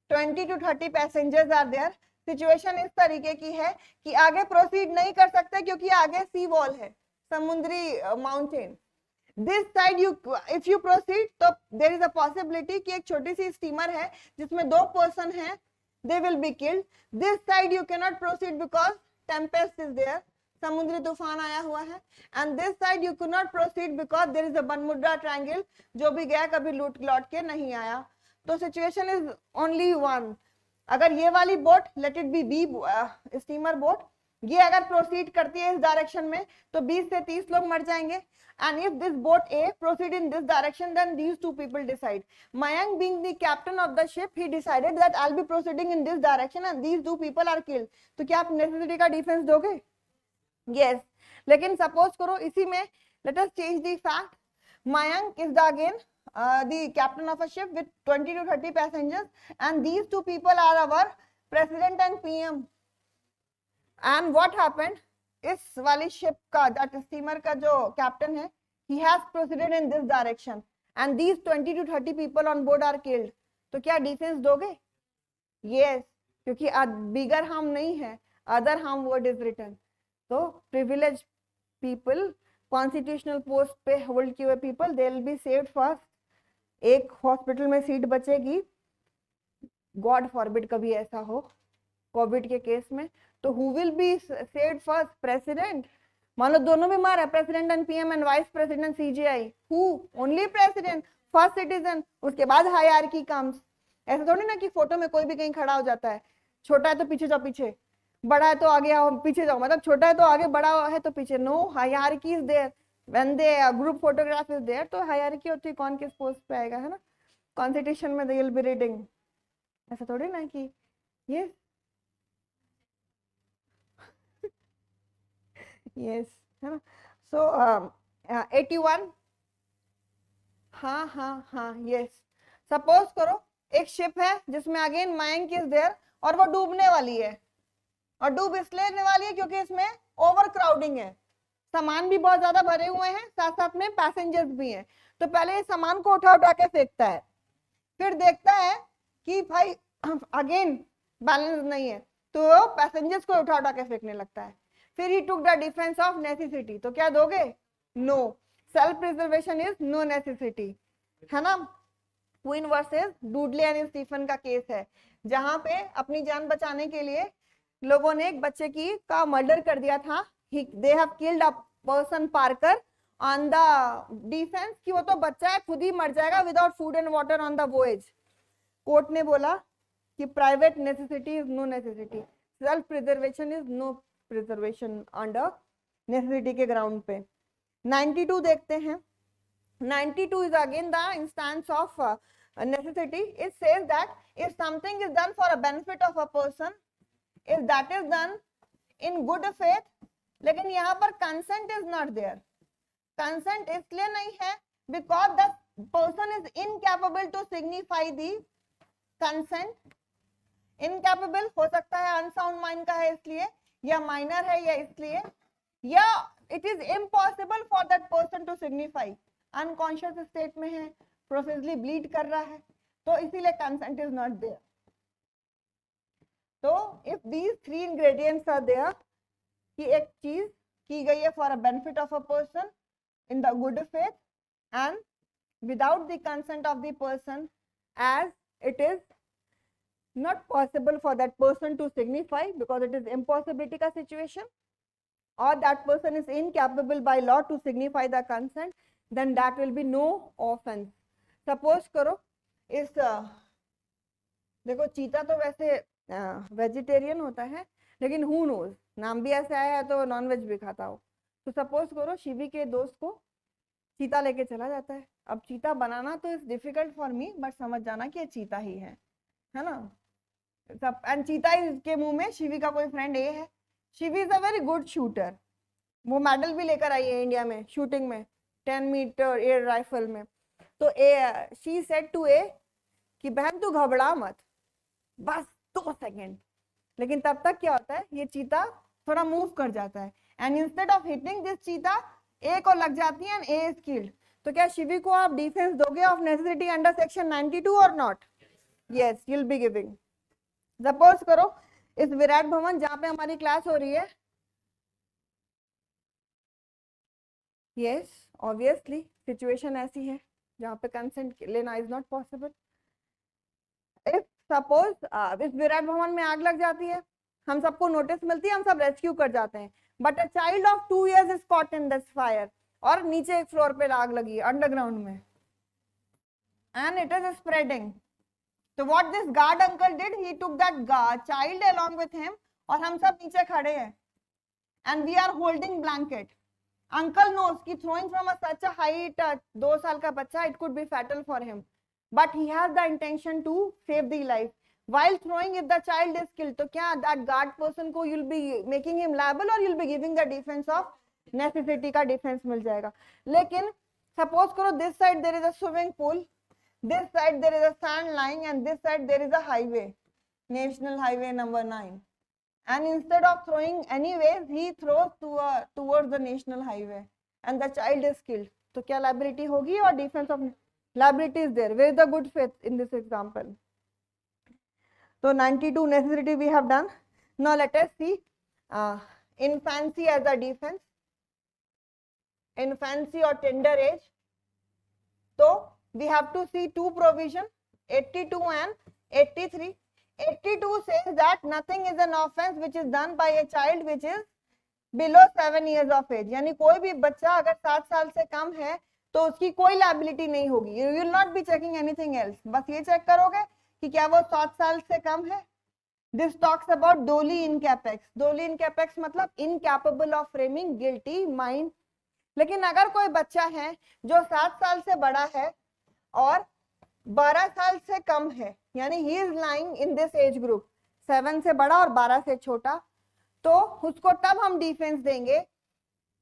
20 to 30 passengers are there. Situation इस तरीके की है कि आगे प्रोसीड नहीं कर सकते क्योंकि आगे सी वॉल है, समुद्री mountain. This side you, if you proceed तो देयर इज अ पॉसिबिलिटी कि एक छोटी सी स्टीमर है जिसमें 2 पर्सन हैं, they will be killed. This side you can not proceed because tempest is there, समुद्री तूफान आया हुआ है। And this side you can not proceed because there is a Bermuda triangle, जो भी गया कभी लौट के नहीं आया। तो सिचुएशन इज ओनली वन। अगर ये वाली boat, late it B steamer boat, ये अगर प्रोसीड करती है इस डायरेक्शन में तो 20 से 30 लोग मर जाएंगे। And if this boat A proceed in this direction then these 2 people decide. Mayank being the captain of the ship, he decided that I'll be proceeding in this direction and these 2 people are killed। तो क्या आप necessity का defence दोगे? Yes. लेकिन suppose करो इसी में, let us change the fact, Mayank is the again the captain of a ship with 20 to 30 passengers and these 2 people are our president and PM। and what happened, इस वाली ship का, that steamer का जो captain है, he has proceeded in this direction and these 20 to 30 people on board are killed। तो क्या defence दोगे? yes, क्योंकि बिगर हार्म नहीं है, other harm word is written. तो प्रिविलेज पीपल, कॉन्स्टिट्यूशनल पोस्ट पे होल्ड किए हुए people, they will be saved first. एक हॉस्पिटल में सीट बचेगी, गॉड फॉरबिड कभी ऐसा हो कोविड के केस में, तो who will be saved first? President. मान लो दोनों बीमार है, president and PM and vice president CJI, who? Only president, first citizen, उसके बाद हायरार्की कम्स। ऐसा थोड़ी ना कि फोटो में कोई भी कहीं खड़ा हो जाता है, छोटा है तो पीछे जाओ, पीछे, बड़ा है तो आगे आओ, पीछे जाओ, मतलब छोटा है तो आगे, बड़ा है तो पीछे। No, hierarchy is there. when the group photograph is there तो हायरार्की होती है, कौन किस पोस्ट पे आएगा, है ना। कॉन्स्टिट्यूशन में they will be reading, ऐसा थोड़ी ना कि yes yes, है ना। so 81, हाँ yes। सपोज करो एक शिप है जिसमें अगेन मयंक इज देयर और वो डूबने वाली है, और डूब इसलिए वाली है क्योंकि इसमें ओवर क्राउडिंग है, सामान भी बहुत ज्यादा भरे हुए हैं, साथ साथ में पैसेंजर्स भी हैं। तो पहले इस सामान को उठा के फेंकता है, फिर देखता है कि भाई अगेन बैलेंस नहीं है, तो पैसेंजर्स को उठा के फेंकने लगता है। फिर he took the defence of necessity. तो क्या दोगे? No. Self preservation is no necessity, है ना। Queen versus Dudley and Stephen का केस है, जहां पे अपनी जान बचाने के लिए लोगों ने एक बच्चे का मर्डर कर दिया था। they have killed a person Parker on the defense कि वो तो बच्चा है, खुद ही मर जाएगा without food and water on the voyage। Court ने बोला कि private necessity is no necessity, self preservation is no preservation under necessity के ground पे। 92 देखते हैं। 92 is again the instance of necessity। It says that if something is done for a benefit of a person, if that is done in good faith, लेकिन यहाँ पर consent is not there. Consent इसलिए नहीं है because the person is incapable to signify the consent. Incapable हो सकता है unsound mind का है इसलिए, या माइनर है या इसलिए, या it is impossible for that person to signify, unconscious state में है, प्रोफेसली ब्लीड कर रहा है, तो इसीलिए कंसेंट इज नॉट देयर। तो if these 3 ingredients are there कि एक चीज की गई है for a benefit of a person in the good faith and without the consent of the person, as it is not possible for that person to signify because it is impossibility का situation, or that person is incapable by law to signify the consent, then that will be no offense। Suppose करो इस देखो चीता तो वैसे vegetarian होता है, लेकिन who knows, नाम भी ऐसे आया है तो नॉन वेज भी खाता हो। तो सपोज करो शिवी के दोस्त को चीता लेके चला जाता है। अब चीता बनाना तो is difficult for me, but समझ जाना कि ये चीता ही है ना। एंड चीता के मुंह में शिवी का कोई फ्रेंड ए है। Shivi is a very good shooter, वो मेडल भी लेकर आई है इंडिया में शूटिंग में, 10 मीटर एयर राइफल में। तो शी सेड टू ए कि बहन तू घबरा मत, बस 2 सेकेंड। लेकिन तब तक क्या होता है, ये चीता थोड़ा मूव कर जाता है, and instead of hitting this cheetah, A को लग जाती है एंड ए इज किल्ड, तो क्या शिवी को आप डिफेंस दोगे ऑफ नेसेसिटी अंडर सेक्शन 92 और not? Yes, you will be giving. Suppose करो इस विराट भवन जहां पे हमारी क्लास हो रही है, यस ऑब्वियसली सिचुएशन ऐसी है जहां पे कंसेंट लेना is not possible. If suppose इस विराट भवन में आग लग जाती है, हम सबको नोटिस मिलती है, हम सब रेस्क्यू कर जाते हैं, but a child of 2 years is caught in this fire, और नीचे एक फ्लोर पे आग लगी है अंडरग्राउंड में, एंड इट इज स्प्रेडिंग। तो what this guard uncle did, he took that child along with him, और हम सब नीचे खड़े हैं and we are holding blanket. Uncle knows कि throwing from a such a height 2 साल का बच्चा, it could be fatal for him, but he has the intention to save the life. While throwing, if the child is killed, तो क्या that guard person को you'll be making him liable or you'll be giving the defense of necessity का defense मिल जाएगा। लेकिन suppose करो this side there is a swimming pool, this side there is a sand lying, and this side there is a highway, national highway number 9, and instead of throwing anyways he throws towards the national highway and the child is killed, तो क्या liability होगी और defense of liability is there? Where is the good faith in this example? So 92 necessity we have done. Now let us see infancy as a defense, infancy or tender age. So we have to see two provision, 82 and 83. 82 says that nothing is an offense which is done by a child which is below 7 years of age, यानी कोई भी बच्चा अगर 7 साल से कम है तो उसकी कोई लायबिलिटी नहीं होगी। You will not be checking anything else, बस ये चेक करोगे कि क्या वो 7 साल से कम है। दिस टॉक्स अबाउट डोली इन कैपेक्स। डोली इन कैपेक्स मतलब incapable of framing guilty mind. लेकिन अगर कोई बच्चा है जो 7 साल से बड़ा है और 12 साल से कम है, यानी he is lying in this age group, 7 से बड़ा और 12 से छोटा, तो उसको तब हम डिफेंस देंगे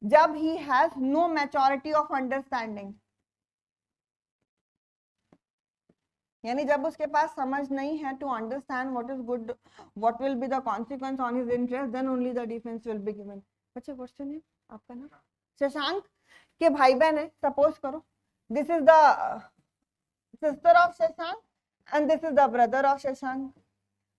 जब he has no maturity of understanding, यानी जब उसके पास समझ नहीं है to understand what is good, what will be the consequence on his interest, then only the defence will be given. बच्चे क्वेश्चन है आपका ना, शशांक के भाई बहन है, सपोज करो this is the sister of Shashank and this is the brother of Shashank.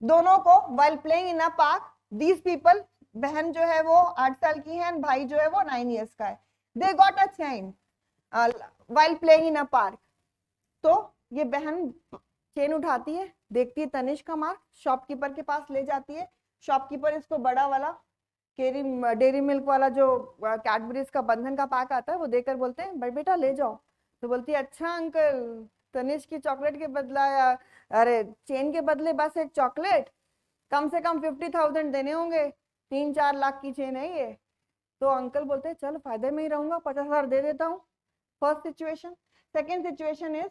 दोनों को while playing in a park, these people, बहन जो है वो 8 साल की है and भाई जो है वो 9 years का है, they got a chain while playing in a park. तो ये बहन चेन उठाती है, देखती है तनिष्क का मार्क, शॉपकीपर के पास ले जाती है, शॉपकीपर इसको बड़ा वाला डेयरी मिल्क वाला जो कैडबरीज का बंधन का पैक आता है वो देकर बोलते हैं भाई बेटा ले जाओ। तो बोलती है अच्छा अंकल, तनिष्क की चॉकलेट के बदला या अरे चेन के बदले बस एक चॉकलेट, कम से कम 50,000 देने होंगे, 3-4 लाख की चेन है ये। तो अंकल बोलते हैं चल फायदे में ही रहूंगा, 50,000 दे देता हूँ। First situation. Second situation is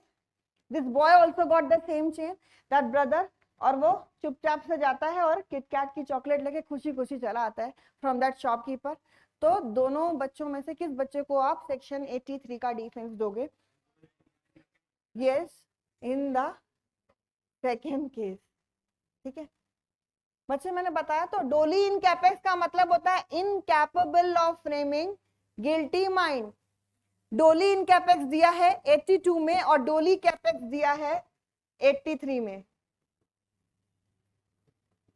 this boy also got the same chain that brother, और वो चुपचाप से जाता है और किटकैट की चॉकलेट लेके खुशी खुशी चला आता है फ्रॉम दैट शॉपकीपर। तो दोनों बच्चों में से किस बच्चे को आप सेक्शन 83 का डिफेंस दोगे? Yes, in the second case. ठीक है बच्चे, मैंने बताया तो डोली इन कैपेक्स का मतलब होता है incapable of framing guilty mind. डोली इन कैपेक्स दिया है 82 में और डोली कैपेक्स दिया है 83 में।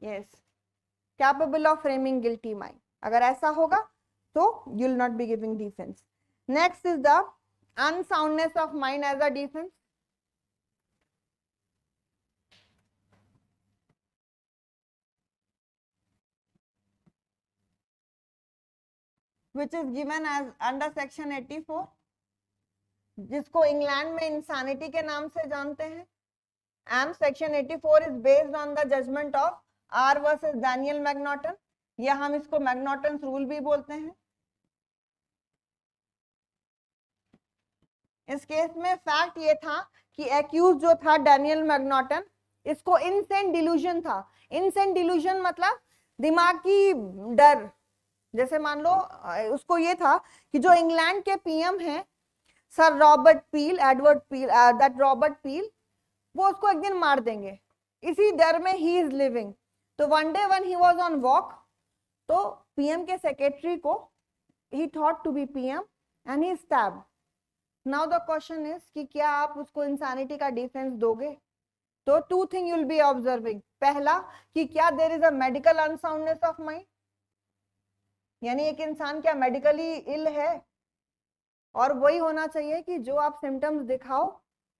Yes, capable of framing guilty mind. अगर ऐसा होगा तो you will not be giving defence. Next is the unsoundness of mind as a defence. which is given as under section 84, जिसको इंग्लैंड में इंसानिटी के नाम से जानते हैं। and section 84 is based on the judgment of R versus Daniel Macnaghten, या हम इसको मैग्नॉटन्स रूल भी बोलते हैं। इस केस में फैक्ट ये था कि एक्यूज जो था डैनियल मैग्नॉटन, इसको इनसेंट डिल्यूजन था। इनसेंट डिल्यूजन मतलब दिमागी डर। जैसे मान लो उसको ये था कि जो इंग्लैंड के पीएम हैं sir Robert Peel, Edward Peel, that Robert Peel, वो उसको एक दिन मार देंगे, इसी डर में ही इज लिविंग। तो one day when he was on walk, तो पीएम के सेक्रेटरी को, he thought to be PM, and he stab. Now the question is कि क्या आप उसको इंसानिटी का डिफेंस दोगे? तो two thing you will be observing. पहला कि क्या there is a medical unsoundness of mind, यानी एक इंसान क्या मेडिकली इल है, और वही होना चाहिए कि जो आप सिम्टम्स दिखाओ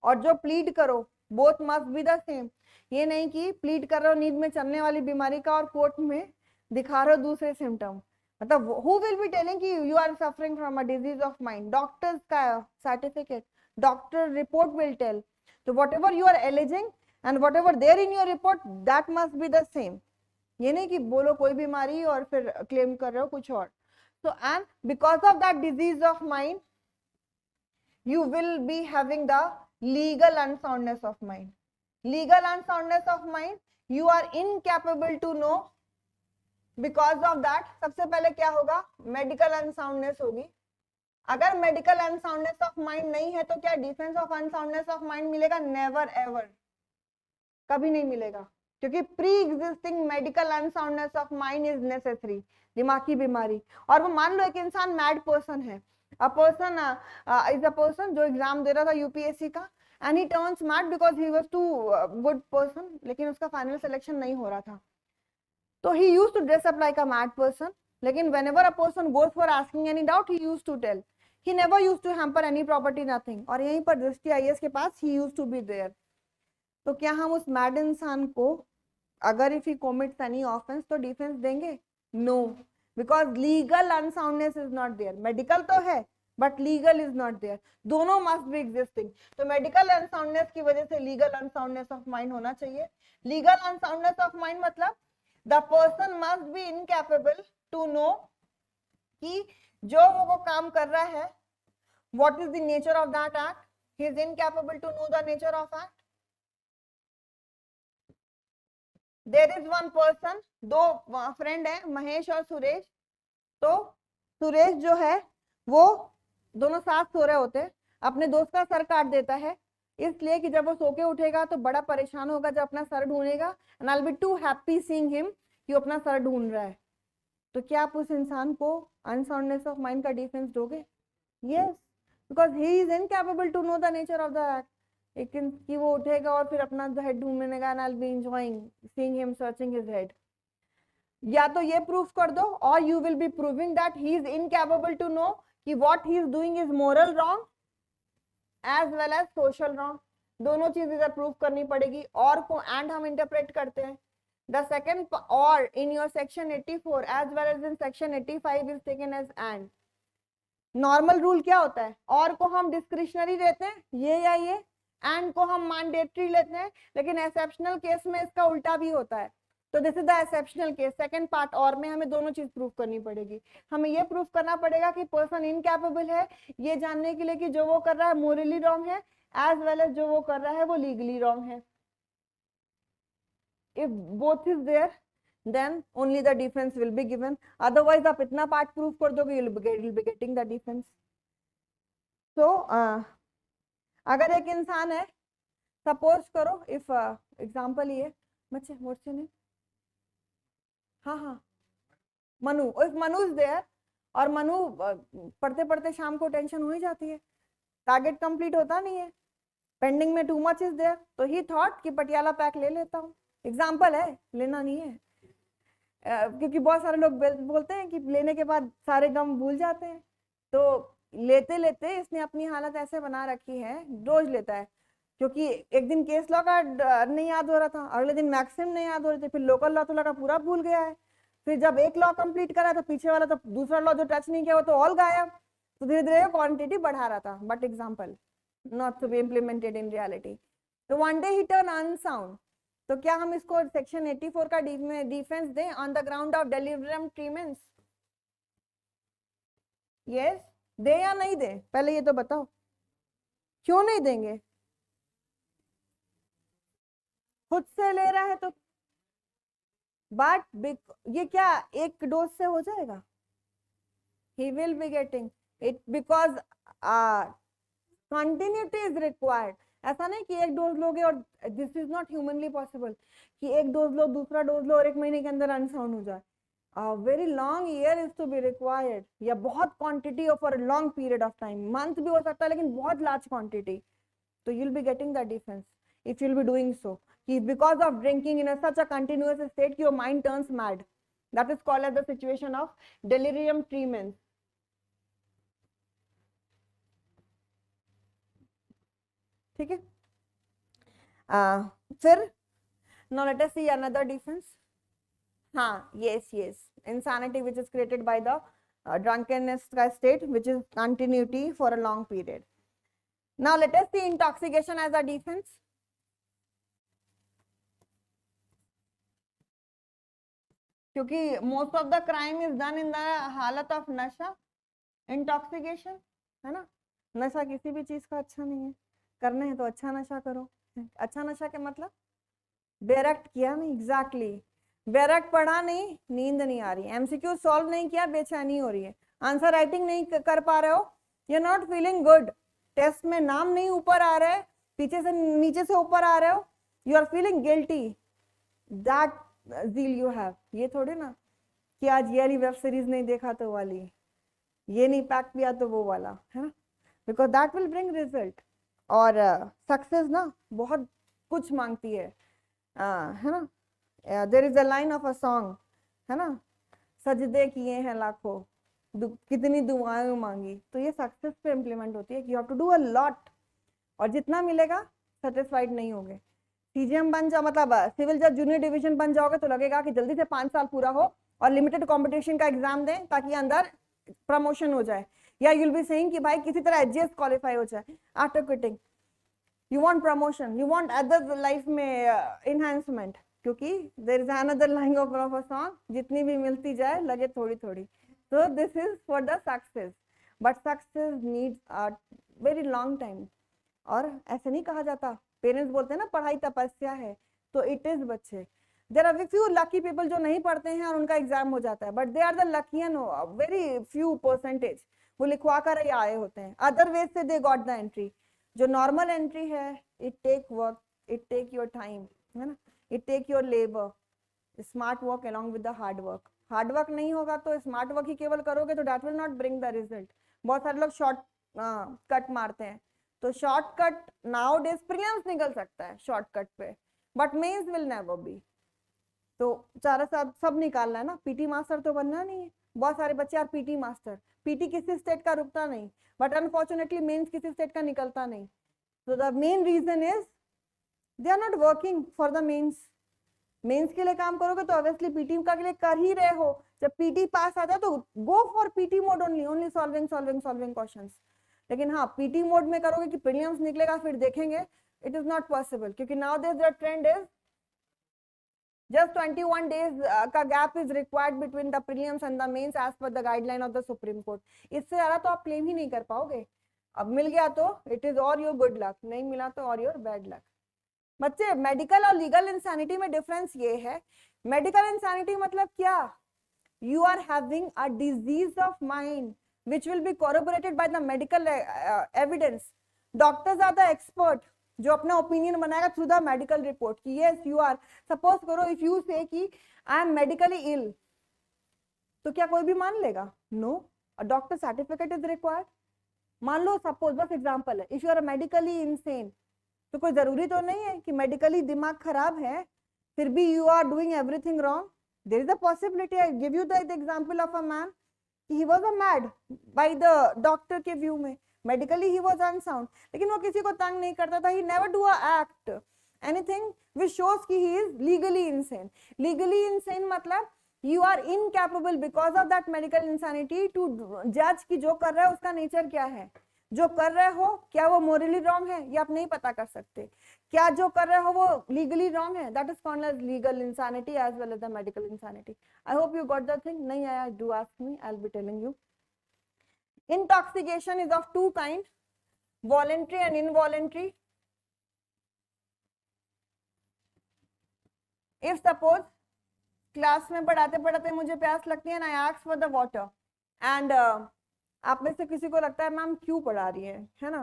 और जो प्लीड करो both must be the same. ये नहीं कि प्लीड कर रहे हो नींद में चलने वाली बीमारी का और कोर्ट में दिखा रहे हो दूसरे सिम्टम। मतलब हु विल बी टेलिंग कि you are suffering from a disease of mind? Doctors का certificate, doctor report will tell. तो whatever you are alleging and whatever there in your report that must be the same. ये नहीं कि बोलो कोई बीमारी और फिर क्लेम कर रहे हो कुछ और। So and because of that disease of mind, you will be having the legal unsoundness of mind. Legal unsoundness of mind, you are incapable to know. Because of that, सबसे पहले क्या होगा? Medical unsoundness होगी। अगर medical unsoundness of mind नहीं है तो क्या defence of unsoundness of mind मिलेगा? नेवर एवर, कभी नहीं मिलेगा, क्योंकि pre existing medical unsoundness of mind is necessary, दिमागी बीमारी। और वो मान लो एक इंसान मैड पर्सन है, a person is a person जो एग्जाम दे रहा था यूपीएससी का, and he turns mad because he was too good person, लेकिन उसका फाइनल सिलेक्शन नहीं हो रहा था। तो he used to dress up like a mad person, लेकिन whenever a person goes for asking any doubt, he used to tell. He never used to hamper any property, nothing. और यहीं पर दृष्टि आईएएस के पास he used to be there. तो क्या हम उस मैड इंसान को अगर if he commits any offence तो डिफेंस देंगे? No, because legal unsoundness is not there. Medical तो है but legal is not there, दोनों मस्ट बी एग्जिस्टिंग। तो मेडिकल अनसाउंडनेस की वजह से लीगल अनसाउंडनेस ऑफ माइंड होना चाहिए। लीगल अनसाउंडनेस ऑफ माइंड मतलब the person must be incapable to know कि जो वो काम कर रहा है what is the nature of that act, he is incapable to know the nature of act. There is one person, दो friend है महेश और सुरेश। तो सुरेश जो है वो दोनों साथ सो रहे होते हैं, अपने दोस्त का सर काट देता है, इसलिए कि जब वो सो के उठेगा तो बड़ा परेशान होगा जब अपना सर ढूंढेगा, and I will be too happy seeing him कि वो अपना सर ढूंढ रहा है। तो क्या आप उस इंसान को अनसाउंडनेस ऑफ माइंड का डिफेंस दोगे? Yes, because he is incapable to know the nature of the act. लेकिन कि वो उठेगा और फिर अपना हेड ढूंढने का, and I will be enjoying seeing him searching his head. या तो ये प्रूफ कर दो, और you will be proving that he is incapable to know कि what he is doing is moral wrong as well as social wrong. दोनों चीज इधर प्रूव करनी पड़ेगी। और को एंड हम इंटरप्रेट करते हैं। The second or in your section 84 as well as in section 85 is taken as and. Normal rule क्या होता है? और को हम डिस्क्रिशनरी लेते हैं, ये या ये, एंड को हम मैंडेटरी लेते हैं, लेकिन एक्सेप्शनल केस में इसका उल्टा भी होता है। तो this is the exceptional case. Second part और में हमें दोनों चीज प्रूफ करनी पड़ेगी। हमें ये प्रूफ करना पड़ेगा कि पर्सन इनकैपेबल है ये जानने के लिए कि जो वो कर रहा है मोरली रॉन्ग है, एज वेल एज जो वो कर रहा है वो लीगली रॉन्ग है। If both is there, then only the defense will be given. Otherwise आप इतना पार्ट प्रूफ कर दोगे, you'll be getting the defense. So अगर एक इंसान है, सपोज करो इफ एग्जाम्पल ये बच्चे व्हाट्स योर नेम, हाँ Manu, if Manu is there, और मनु पढ़ते पढ़ते शाम को टेंशन हो ही जाती है, टारगेट कंप्लीट होता नहीं है, पेंडिंग में टू मच इज देयर, तो ही थॉट कि पटियाला पैक ले लेता हूँ। एग्जाम्पल है, लेना नहीं है, क्योंकि बहुत सारे लोग बोलते हैं कि लेने के बाद सारे गम भूल जाते हैं। तो लेते लेते इसने अपनी हालत ऐसे बना रखी है, रोज लेता है, क्योंकि एक दिन केस लॉ का नहीं याद हो रहा था, अगले दिन मैक्सिम नहीं याद हो रही थी, फिर लोकल लॉ तो लगा पूरा भूल गया है, फिर जब एक लॉ कंप्लीट करा तो पीछे वाला तो दूसरा लॉ जो टच नहीं किया वो तो ऑल गायब। तो धीरे धीरे क्वांटिटी बढ़ा रहा था, but example not to be implemented in reality. तो one day he turn unsound. तो क्या हम इसको सेक्शन 84 का डिफेंस दें on the ground of delirium tremens? Yes, दे या नहीं दे? पहले ये तो बताओ, क्यों नहीं देंगे? खुद से ले रहा है तो, बट ये क्या एक डोज से हो जाएगा? he will be getting it because continuity is required. ऐसा नहीं कि एक डोज लोगे और this is not humanly possible कि एक डोज लो दूसरा डोज लो और एक महीने के अंदर अनसाउंड हो जाए। Very long year is to be required, या बहुत quantity of for long period of time, month भी हो सकता है लेकिन बहुत लार्ज क्वांटिटी, तो you'll be getting the difference if you'll be doing so. Because of drinking in such a continuous state, your mind turns mad. That is called as the situation of delirium tremens. ठीक है, फिर now let us see another difference. हाँ, yes, insanity which is created by the drunkenness state, which is continuity for a long period. Now let us see intoxication as a defense. क्योंकि most of the crime is done in the हालत of नशा, intoxication, है ना। नशा किसी भी चीज का अच्छा नहीं है, करने हैं तो अच्छा नशा करो। अच्छा नशा के मतलब बेरक्ट किया नहीं, एग्जैक्टली बेरक्ट पढ़ा नहीं, नींद नहीं आ रही, एमसीक्यू सॉल्व नहीं किया, बेचैनी हो रही है, आंसर राइटिंग नहीं कर पा रहे हो, you are not feeling good, test में नाम नहीं ऊपर आ रहा है, पीछे से नीचे से ऊपर आ रहे हो, you are feeling guilty, that zeal you have. ये थोड़ी ना कि आज ये वाली वेब सीरीज नहीं देखा तो वाली, ये नहीं पैक किया तो वो वाला, है ना, because that will bring result. और सक्सेस ना बहुत कुछ मांगती है ना। There is a line of a song, है ना, सजदे किए हैं लाखों, कितनी दुआएं मांगी, तो ये सक्सेस पे इम्प्लीमेंट होती है कि you have to do a lot, और जितना मिलेगा सेटिस्फाइड नहीं होगे। सीजीएम बन जाओ, मतलब सिविल जज जूनियर डिवीजन बन जाओगे तो लगेगा कि जल्दी से 5 साल पूरा हो और लिमिटेड कंपटीशन का एग्जाम दें ताकि अंदर प्रमोशन हो जाए, या यूल बी सेइंग कि भाई किसी तरह एचजीएस क्वालिफाई हो जाए after quitting, you want promotion, you want other life में इनहेंसमेंट, क्योंकि there is another line of a song, जितनी भी मिलती जाए लगे थोड़ी थोड़ी। So this is for the success, but success needs a very long time. और ऐसे नहीं कहा जाता, पेरेंट्स बोलते हैं ना पढ़ाई तपस्या है, तो इट इज बच्चे। There are few lucky people जो नहीं पढ़ते हैं और उनका एग्जाम हो जाता है, but they are the luckian, very few percentage, वो लिखवा कर ही आए होते हैं, अदर वेज से दे गॉट द एंट्री। जो नॉर्मल एंट्री है, it take work, it take your time, है ना, it take your labour, smart work along with the hard work। Hard work नहीं होगा तो स्मार्ट वर्क ही केवल करोगे तो that will not bring the result. बहुत सारे लोग शॉर्ट कट मारते हैं, तो शॉर्टकट नाउ डेज प्रीलिम्स निकल सकता है शॉर्टकट पे, but mains will never be. तो चारा सब निकालना है ना, पीटी मास्टर तो बनना नहीं है। बहुत सारे बच्चे यार पीटी मास्टर, पीटी किसी स्टेट का रुकता नहीं, बट अनफॉर्चुनेटली मेंस किसी स्टेट का निकलता नहीं। तो the main reason is they are not working for the mains. Mains के लिए काम करोगे तो ऑब्वियसली पीटी का के लिए कर ही रहे हो, जब पीटी पास आता है तो go for PT mode only solving questions. लेकिन हाँ, पीटी मोड में करोगे कि प्रीलिम्स निकलेगा फिर देखेंगे, इट इज नॉट पॉसिबल, क्योंकि now this the trend is just 21 days का gap is required between the prelims and the mains as per the guideline of the Supreme Court। इससे ज्यादा तो आप क्लेम ही नहीं कर पाओगे। अब मिल गया तो इट इज और योर गुड लक, नहीं मिला तो और योर बैड लक। बच्चे मेडिकल और लीगल इंसैनिटी में डिफरेंस ये है, मेडिकल इंसैनिटी मतलब क्या, you are having a disease of mind which will be corroborated by the medical evidence। Doctors are the expert जो अपना ओपिनियन बनाएगा थ्रू द मेडिकल रिपोर्ट कि यस यू आर, सपोज करो if you say कि I am medically इल, तो क्या कोई भी मान लेगा? No, a doctor certificate is required. मान लो सपोज, बस एग्जांपल है, if you are medically insane, तो कोई जरूरी तो नहीं है कि मेडिकली दिमाग खराब है फिर भी you are doing everything wrong. There is a possibility, I give you the example of a man, he was a mad by the doctor के व्यू में, मेडिकली ही वाज अनसाउंड, लेकिन वो किसी को तंग नहीं करता था, he never do a act anything which shows कि he is legally insane. Legally insane मतलब you are incapable because of that medical insanity to जज कि जो कर रहा है उसका नेचर क्या है, जो कर रहे हो क्या वो मोरली रॉन्ग है, ये आप नहीं पता कर सकते, क्या जो कर रहे हो वो लीगली रॉन्ग है, that is called as legal insanity as well as the medical insanity. I hope you got the thing, नहीं आया do ask me, I will be telling you. Intoxication is of two kind, voluntary and involuntary. If suppose class में पढ़ाते पढ़ाते मुझे प्यास लगती है ना, I ask for the water, and आप में से किसी को लगता है मैम क्यों पढ़ा रही है ना,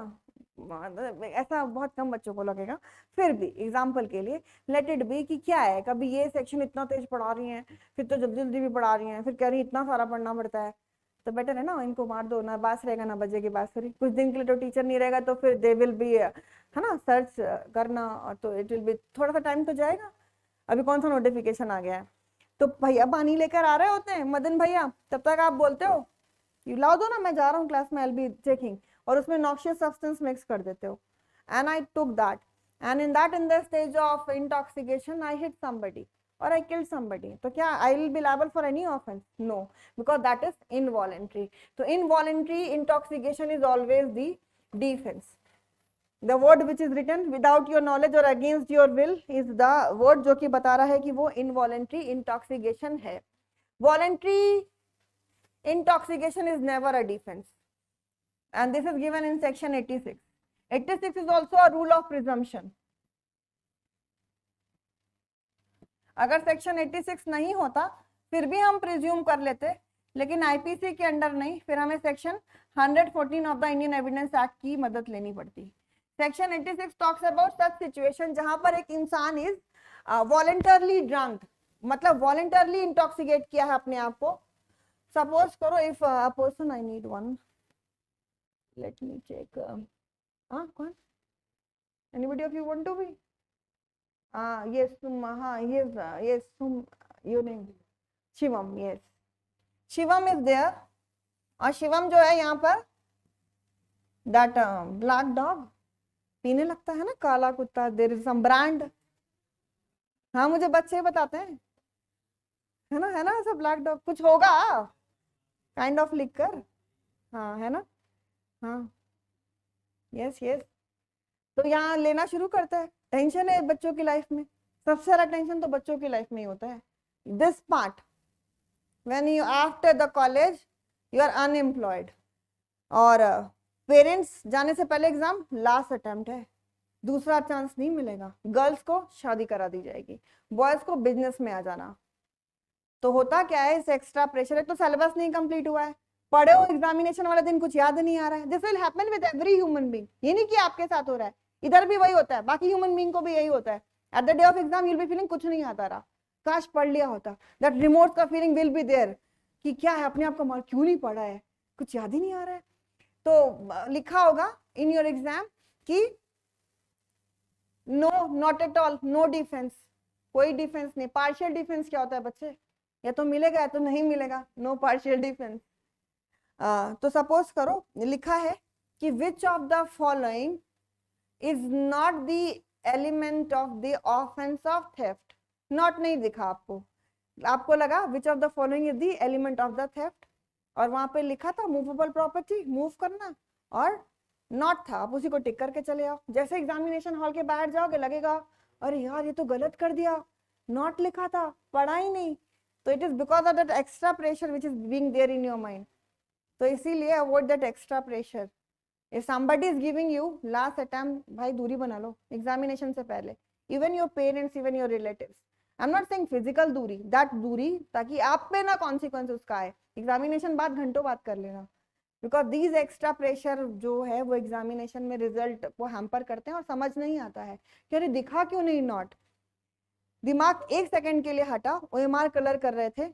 ऐसा बहुत कम बच्चों को लगेगा, फिर भी एग्जाम्पल के लिए लेट इट बी कि क्या है, कभी ये सेक्शन इतना तेज पढ़ा रही हैं, फिर तो जल्दी जल्दी भी पढ़ा रही हैं, फिर कह रही इतना सारा पढ़ना पड़ता है, तो बेटर है ना इनको मार दो, ना बास रहेगा ना बजेगी बांसुरी। कुछ दिन के लिए तो टीचर नहीं रहेगा, तो फिर दे विल बी है ना सर्च करना, तो इट विल बी थोड़ा सा टाइम तो जाएगा। अभी कौन सा नोटिफिकेशन आ गया है, तो भैया पानी लेकर आ रहे होते हैं मदन भैया, तब तक आप बोलते हो लाओ दो ना, मैं जा रहा हूँ क्लास में, आई विल बी चेकिंग, और उसमें नॉक्शियस सब्सटेंस मिक्स कर देते हो। And I took that, and in the stage of intoxication I hit somebody or I killed somebody, तो क्या I will be liable for any offense? No, because that is involuntary. So involuntary intoxication is always the defense. The word which is written without your knowledge or against your will is the word जो कि बता रहा है कि वो involuntary intoxication है। Voluntary intoxication is never a defense, and this is given in section 86. 86 is also a rule of presumption. अगर section 86 नहीं होता फिर भी हम प्रिज्यूम कर लेते, लेकिन आईपीसी के अंडर नहीं, फिर हमें section 114 of the Indian evidence act की मदद लेनी पड़ती। Section 86 talks about such situation जहां पर एक इंसान इज वॉलंटरली ड्रंक, मतलब वॉलंटरली इंटॉक्सिकेट किया है अपने आप को। सपोज करो if a person, I need one, let me check, कौन, anybody of you want to be, yes, yes, your name, Shivam, yes, Shivam is there, और शिवम जो है यहाँ पर that black dog पीने लगता है ना, काला कुत्ता, there is some brand, हाँ मुझे बच्चे बताते हैं, है ना ऐसा ब्लैक डॉग कुछ होगा, काइंड ऑफ लिकर, हाँ है ना, हाँ यस यस। तो यहाँ लेना शुरू करता है, टेंशन है बच्चों की लाइफ में, सबसे सारा टेंशन तो बच्चों की लाइफ में ही होता है। This part when you after the college you are unemployed, और पेरेंट्स जाने से पहले एग्जाम लास्ट अटेम्प्ट है, दूसरा चांस नहीं मिलेगा, गर्ल्स को शादी करा दी जाएगी, बॉयज को बिजनेस में आ जाना। तो होता क्या है, इस एक्स्ट्रा प्रेशर है, तो सिलेबस नहीं कंप्लीट हुआ है, पढ़े हो एग्जामिनेशन वाले दिन कुछ याद नहीं आ रहा है। This will happen with every human being, ये नहीं कि आपके साथ हो रहा है, इधर भी वही होता है, बाकी ह्यूमन बीइंग को भी यही होता है। At the day of exam you will be feeling कुछ नहीं आता रहा, काश पढ़ लिया होता, दैट रिमोट का फीलिंग विल बी देयर कि क्या है, अपने आप का मार्क क्यों नहीं पढ़ा है, कुछ याद ही नहीं आ रहा है। तो लिखा होगा इन योर एग्जाम कि no, not at all, no defence, कोई डिफेंस नहीं। पार्शियल डिफेंस क्या होता है बच्चे, या तो मिलेगा या तो नहीं मिलेगा, नो पार्शियल डिफेंस। तो सपोज करो लिखा है कि which of the following is not the element of the offence of theft, not नहीं दिखा आपको, आपको लगा which of the following is the element of the theft, और वहां पे लिखा था मूवेबल प्रॉपर्टी, मूव करना, और नॉट था, आप उसी को टिक करके चले आओ। जैसे एग्जामिनेशन हॉल के बाहर जाओगे लगेगा अरे यार ये तो गलत कर दिया, नॉट लिखा था, पढ़ा ही नहीं, तो it is because of that extra pressure which is being there in your mind. तो इसीलिए avoid that extra pressure. If somebody is giving you last attempt, भाई दूरी बना लो एग्जामिनेशन से पहले, even your parents, even your relatives, I am not saying physical दूरी, that दूरी ताकि आप पे ना कॉन्सिक्वेंस उसका आए, एग्जामिनेशन बाद घंटों बात कर लेना, बिकॉज दीज एक्स्ट्रा प्रेशर जो है वो एग्जामिनेशन में रिजल्ट को हैम्पर करते हैं, और समझ नहीं आता है कि अरे दिखा क्यों नहीं नॉट, दिमाग एक सेकंड के लिए हटा, ओएमआर कलर कर रहे थे,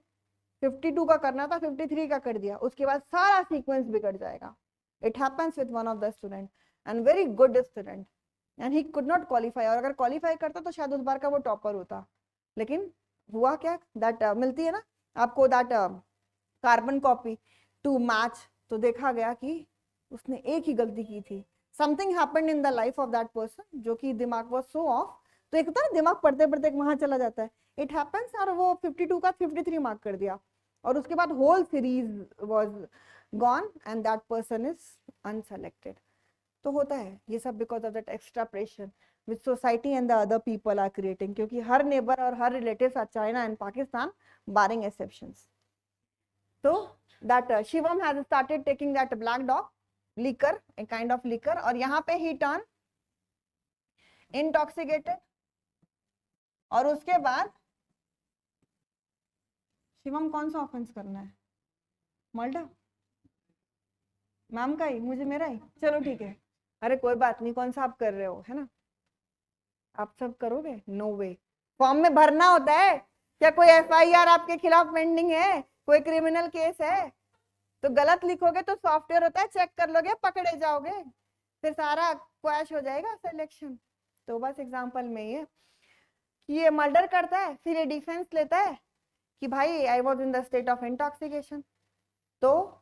52 का करना था 53 का कर दिया, उसके बाद सारा सीक्वेंस बिगड़ जाएगा। It happens with one of the student and very good student, and he could not qualify, और अगर क्वालिफाई करता तो शायद उस बार का वो टॉपर होता, लेकिन हुआ क्या, दैट मिलती है ना आपको that carbon copy to match, तो देखा गया कि उसने एक ही गलती की थी, something happened in the life of that person, जो कि दिमाग वाज सो ऑफ, तो एक होता है दिमाग पढ़ते पढ़ते वहां चला जाता है, इट हैपेंस, और वो 52 का 53 मार्क कर दिया, और उसके बाद whole series was gone and that person is unselected. तो होता है ये सब because of that extra pressure which society and the other people are creating, क्योंकि हर नेबर और हर relatives are China and Pakistan barring exceptions. So that Shivam has started taking that black dog liquor, a kind of liquor, और यहाँ पे he turned intoxicated, और उसके बाद शिवम कौन सा ऑफेंस करना है, मर्डर, मैम का ही, मुझे मेरा ही, चलो ठीक है, अरे कोई बात नहीं, कौन सा आप कर रहे हो, है ना, आप सब करोगे, नो वे। फॉर्म में भरना होता है, क्या कोई एफआईआर आपके खिलाफ पेंडिंग है, कोई क्रिमिनल केस है, तो गलत लिखोगे तो सॉफ्टवेयर होता है, चेक कर लोगे, पकड़े जाओगे, फिर सारा क्वैश हो जाएगा सिलेक्शन। तो बस एग्जांपल में ये कि ये मर्डर करता है, फिर ये डिफेंस लेता है कि भाई I was in the state of intoxication, तो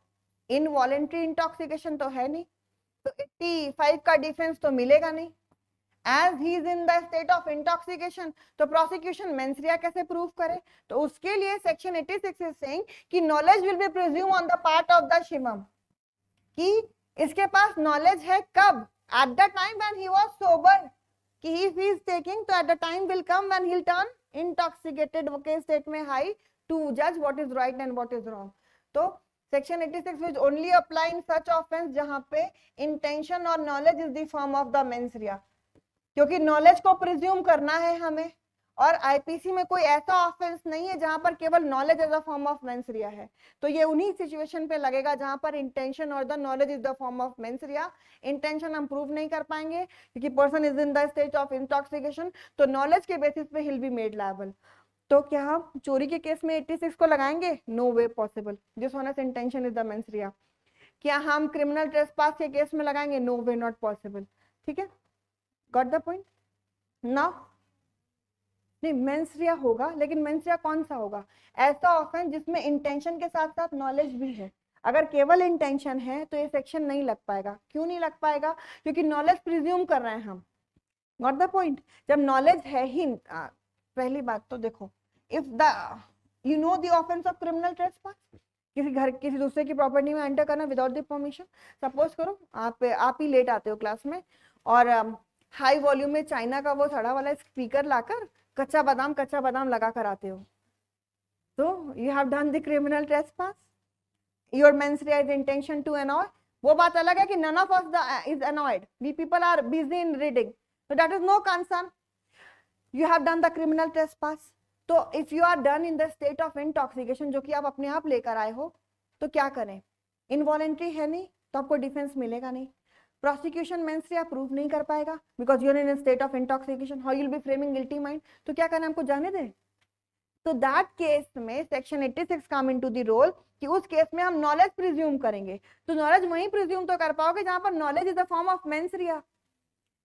इनवॉलेंट्री इंटॉक्सिकेशन तो है नहीं, तो 85 का डिफेंस तो मिलेगा नहीं। As he is in the state of intoxication, तो प्रोसिक्यूशन मेंस रिया कैसे प्रूव करे, तो उसके लिए सेक्शन 86 इज सेइंग कि knowledge will be presume on the part of the Shivam, कि इसके पास नॉलेज है कब, at the time when he was sober, कि if he is taking, तो at the time will come when he'll turn intoxicated के state में high to judge what is right and what is wrong। तो section 86 will only apply in such offense जहां पे intention और knowledge is the form of the mens rea, क्योंकि knowledge को presume करना है हमें, और आईपीसी में कोई ऐसा ऑफेंस नहीं है जहां पर केवल knowledge as a form of mens rea है, तो ये उन्हीं सिचुएशन पे लगेगा जहां पर इंटेंशन और the knowledge is the form of mens Riya. Intention हम प्रूव नहीं कर पाएंगे क्योंकि person is in the state of intoxication, तो नॉलेज के बेसिस पे हिल बी मेड लायबल। तो क्या हम चोरी के केस में 86 को लगाएंगे, no way possible, dishonest intention is the mens rea. क्या हम क्रिमिनल ट्रेसपास के केस में लगाएंगे, नो वे, नॉट पॉसिबल। ठीक है, गॉट द पॉइंट नाउ। नहीं, मेंस रिया होगा, लेकिन मेंस रिया कौन सा होगा, ऐसा ऑफेंस जिसमें इंटेंशन के साथ साथ नॉलेज भी है। अगर केवल इंटेंशन है तो ये सेक्शन नहीं लग पाएगा। क्यों नहीं लग पाएगा, क्योंकि नॉलेज प्रिज्यूम कर रहे हैं हम, गॉट द पॉइंट। जब नॉलेज है ही, पहली बात तो देखो, if the you know the offence of criminal trespass, किसी दूसरे की प्रॉपर्टी में एंटर करना विदाउट द परमिशन। सपोज करो आप ही लेट आते हो क्लास में और हाई वॉल्यूम में चाइना का वो सड़ा वाला स्पीकर लाकर कच्चा बादाम लगा कर आते हो, तो you have done the criminal trespass, your mens rea is intention to annoy. वो बात अलग है कि none of us is annoyed, we people are busy in reading, so that is no concern, you have done the criminal trespass। तो if you are done in the state of intoxication, जो कि आप अपने आप लेकर आए हो, तो क्या करें, इनवॉलेंट्री है नहीं, तो आपको डिफेंस मिलेगा नहीं, प्रोसिक्यूशन मेंस रिया प्रूव नहीं कर पाएगा because you are in state of intoxication, how you will be framing guilty mind. तो क्या करना है, हमको जाने दें। तो दैट केस में section 86 come into the role, कि उस केस में हम नॉलेज प्रिज्यूम करेंगे। तो नॉलेज वहीं प्रिज्यूम तो कर पाओगे जहां पर knowledge is a form of mens रिया,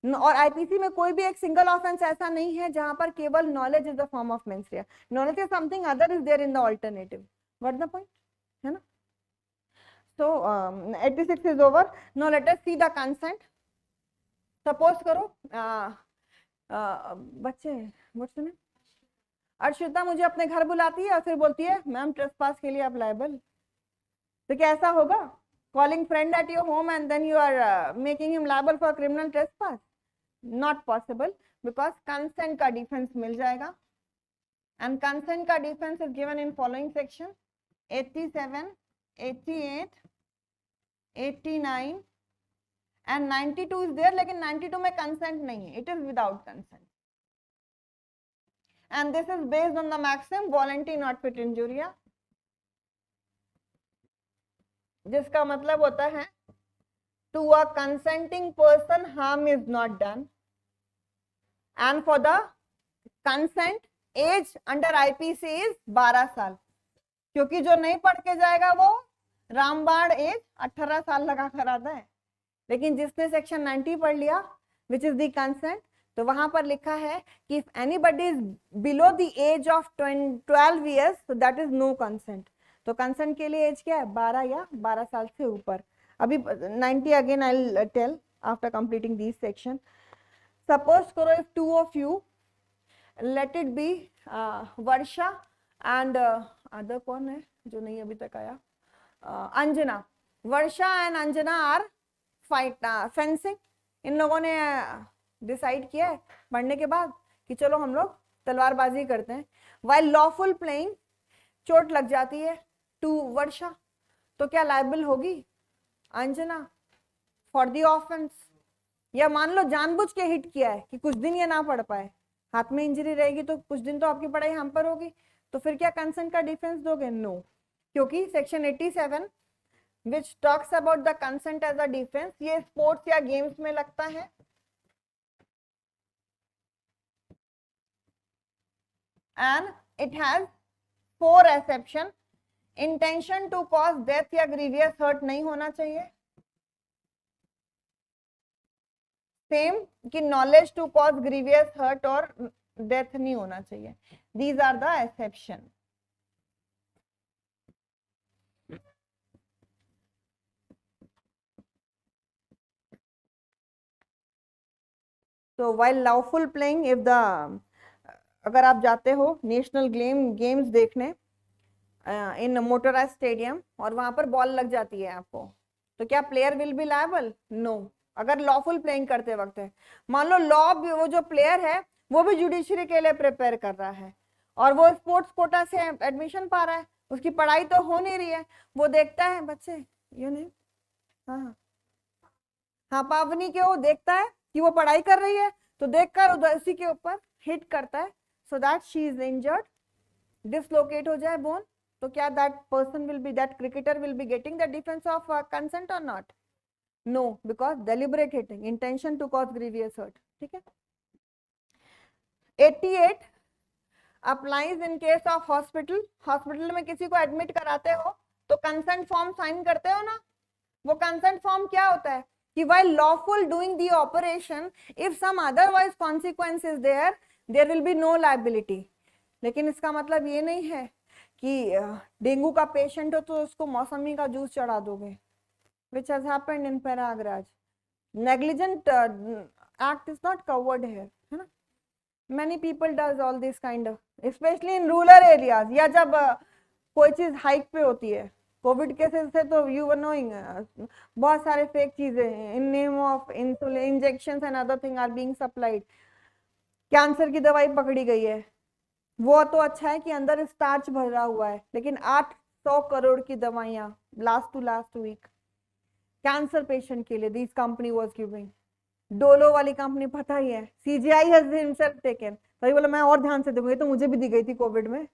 और आईपीसी में कोई भी एक सिंगल ऑफेंस ऐसा नहीं है जहां पर केवल knowledge is the form of mens rea. Knowledge is something other is there in the alternative, what the point, है ना। So 86 is over. Now let us see the consent. Suppose करो बच्चे, what's the name? अर्शिता मुझे अपने घर बुलाती है और फिर बोलती है मैम ट्रेसपास के लिए आप लायबल। तो क्या ऐसा होगा, calling friend at your home and then you are making him liable for criminal trespass? Not possible, because consent का डिफेंस मिल जाएगा, and consent का defence is given in following section 87, 88, 89 and 92 is there, लेकिन 92 में consent नहीं है, it is without consent, and this is based on the maxim voluntary not fit injuria, जिसका मतलब होता है to a consenting person harm is not done, and for the consent age under IPC is 12 साल, क्योंकि जो नहीं पढ़ के जाएगा वो रामबाण एज 18 साल लगा कर आता है, लेकिन जिसने सेक्शन 90 पढ़ लिया विच इज द कंसेंट, तो वहां पर लिखा है कि if anybody is below the age of 12 years तो दैट इज नो कंसेंट। तो कंसेंट के लिए एज क्या है, 12 या 12 साल से ऊपर। अभी 90 again I will tell after completing this section. Suppose करो if two of you, let it be Varsha and other कौन है जो नहीं अभी तक आया, Anjana, Varsha and Anjana are fencing. इन लोगों ने डिसाइड किया है पढ़ने के बाद कि चलो हम लोग तलवारबाजी करते हैं। वाइल लॉफुल प्लेइंग चोट लग जाती है टू वर्षा, तो क्या लायबल होगी अंजना फॉर द ऑफेंस? या मान लो जानबूझ के हिट किया है कि कुछ दिन ये ना पढ़ पाए, हाथ में इंजरी रहेगी तो कुछ दिन तो आपकी पढ़ाई हम पर होगी, तो फिर क्या कंसेंट का डिफेंस दोगे? नो, क्योंकि section 87 which talks about the consent as a defence. ये स्पोर्ट्स या गेम्स में लगता है। And it has 4 exception. Intention to cause death या ग्रीवियस हर्ट नहीं होना चाहिए। सेम कि knowledge to cause grievous hurt और डेथ नहीं होना चाहिए। These are the exception. तो while lawful playing, if the अगर आप जाते हो नेशनल गेम्स देखने इन मोटराइज स्टेडियम और वहां पर बॉल लग जाती है आपको, तो क्या player will be liable? No. अगर लॉफुल प्लेइंग करते वक्त है, मान लो लॉ वो जो प्लेयर है वो भी जुडिशरी के लिए प्रिपेयर कर रहा है और वो स्पोर्ट्स कोटा से एडमिशन पा रहा है, उसकी पढ़ाई तो हो नहीं रही है, वो देखता है बच्चे ये नहीं, हाँ हाँ पावनी के वो देखता है कि वो पढ़ाई कर रही है, तो देखकर उधर उसी के ऊपर हिट करता है, so that she is injured, dislocate हो जाए बोन, तो क्या that person will be, that cricketer will be getting the defence of consent और not? No, because deliberate hitting, intention to cause grievous hurt. ठीक है। 88 applies in case of hospital. Hospital में किसी को एडमिट कराते हो तो कंसेंट फॉर्म साइन करते हो ना। वो कंसेंट फॉर्म क्या होता है कि while lawful doing the operation, if some otherwise consequence is there, there will be no liability। लेकिन इसका मतलब ये नहीं है कि डेंगू का पेशेंट हो तो उसको मौसमी का जूस चढ़ा दोगे, which has happened in Prayagraj। negligent act is not covered here, है ना। many people does all this kind of, especially in rural areas, या जब कोई चीज हाइक पे होती है, कोविड केसेस से तो यू वर नोइंग बहुत सारे फेक चीजें in name of insulin injections and other thing are being supplied. Cancer की दवाई पकड़ी गई है, वो तो अच्छा है कि अंदर स्टार्च भरा हुआ है, लेकिन 800 करोड़ की दवाइयां last to last week cancer patient के लिए this company was giving. Dolo वाली कंपनी पता ही है, सीजीआई हैज हिमसेल्फ टेकन, भाई बोला मैं और ध्यान से देखूंगी, तो मुझे भी दी गई थी कोविड में,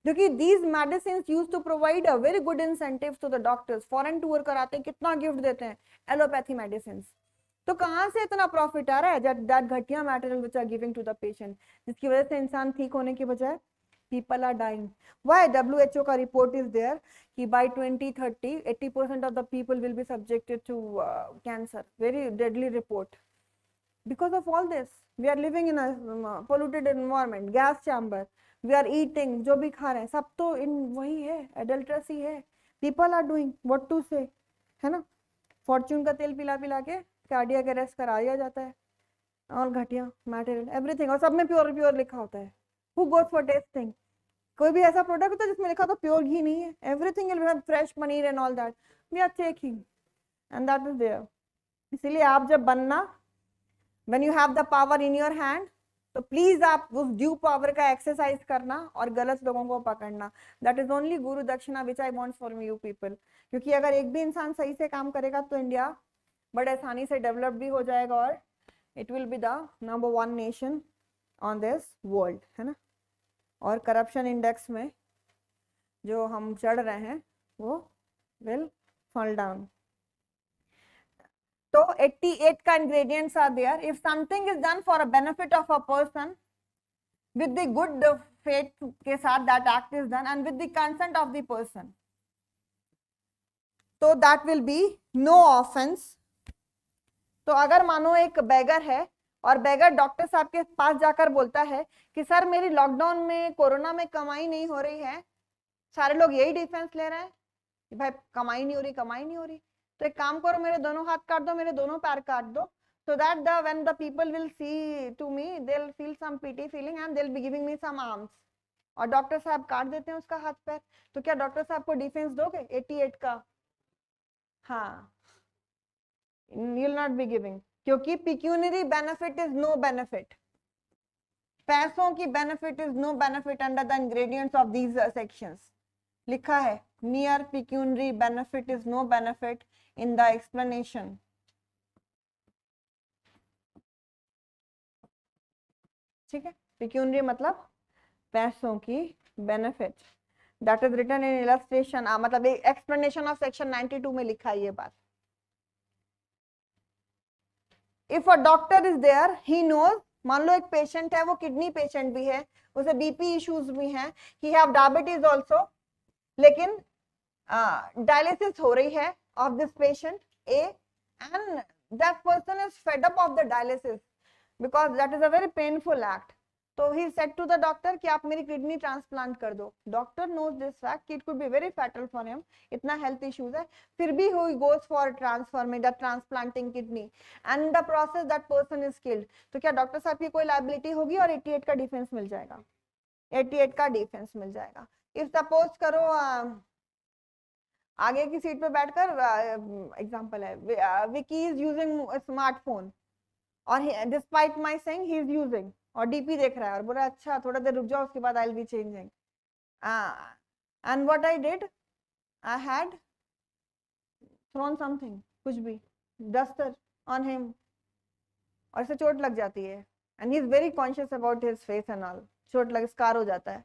क्योंकि these medicines used to provide a very good incentives to the doctors। Foreign tour कराते हैं, कितना गिफ्ट देते हैं एलोपैथी मेडिसिन, तो कहाँ से इतना प्रॉफिट आ रहा है? दैट घटिया material which are giving to the patient, जिसकी वजह से इंसान ठीक होने की बजाय people are dying। why? WHO का रिपोर्ट इज देयर कि by 2030 80% of the people will be subjected to cancer, very deadly report because of all this। we are living in a polluted environment, gas chamber, we are eating, जो भी खा रहे हैं सब तो इन वही है, एडल्ट्रेसी है, people are doing what to say, है ना। फॉर्च्यून का तेल पिला पिला के कार्डियक अरेस्ट करा दिया जाता है, और घटिया मटेरियल एवरीथिंग, और सब में प्योर प्योर लिखा होता है। Who goes for testing? कोई भी ऐसा प्रोडक्ट होता है जिसमें लिखा होता है प्योर घी नहीं है, everything will have fresh paneer and all that, we are checking and that is there. इसीलिए आप जब बनना, when you have the power in your hand, तो प्लीज आप उस ड्यू पावर का एक्सरसाइज करना और गलत लोगों को पकड़ना। That is only guru dakshina which I want for you people. क्योंकि अगर एक भी इंसान सही से काम करेगा तो इंडिया बड़े आसानी से डेवलप भी हो जाएगा और it will be the number 1 nation on this world, है ना। और करप्शन इंडेक्स में जो हम चढ़ रहे हैं वो विल फॉल डाउन। तो 88 का ingredients are there। if something is done for a benefit of a person with the good faith के साथ that act is done and with the consent of the person, तो that will be no offense। तो अगर मानो एक बेगर है और बेगर doctor साहब के पास जाकर बोलता है कि सर मेरी लॉकडाउन में कोरोना में कमाई नहीं हो रही है, सारे लोग यही डिफेंस ले रहे हैं कि भाई कमाई नहीं हो रही, कमाई नहीं हो रही, तो एक काम करो मेरे दोनों हाथ काट दो, मेरे दोनों पैर काट दो, so that when the people will see to me they'll feel some pity feeling and they'll be giving me some arms। और डॉक्टर साहब काट देते हैं उसका हाथ पैर, तो क्या डॉक्टर साहब को डिफेंस दोगे 88 का? हाँ, you'll not be giving, क्योंकि pecuniary benefit is no benefit। पैसों की benefit is no benefit under the ingredients of these sections. लिखा है mere pecuniary benefit is no benefit in the explanation। ठीक है, pecuniary मतलब पैसों की benefit, that is written in illustration, मतलब एक्सप्लेनेशन ऑफ सेक्शन 92 में लिखा है ये बात. If a doctor is there he knows, मान लो एक पेशेंट है, वो किडनी पेशेंट भी है, उसे बीपी इश्यूज भी हैं, ही हैव डायबिटीज आल्सो, लेकिन डायलिसिस हो रही है ऑफ दिस पेशेंट ए, and that person is fed up of the dialysis because that is a very painful act. तो he said to the doctor कि आप मेरी किडनी ट्रांसप्लांट कर दो. डॉक्टर नोज दिस फैक्ट कि it could be very fatal for him, इतना health issues है, फिर भी he goes for transforming the transplanting kidney and the process that person is killed. तो क्या डॉक्टर साहब की कोई लायबिलिटी होगी और 88 का डिफेंस मिल जाएगा, 88 का डिफेंस मिल जाएगा. इफ सपोज करो आगे की सीट पे बैठकर, एग्जांपल है, विकी इज यूजिंग स्मार्टफोन और despite my saying he is using, और डीपी देख रहा है और बोला अच्छा थोड़ा देर रुक जाओ उसके बाद I will be changing, and what I did, I had thrown something, कुछ भी, डस्टर ऑन हिम, और इसे चोट लग जाती है and he is very conscious about his face and all, चोट लग स्कार हो जाता है.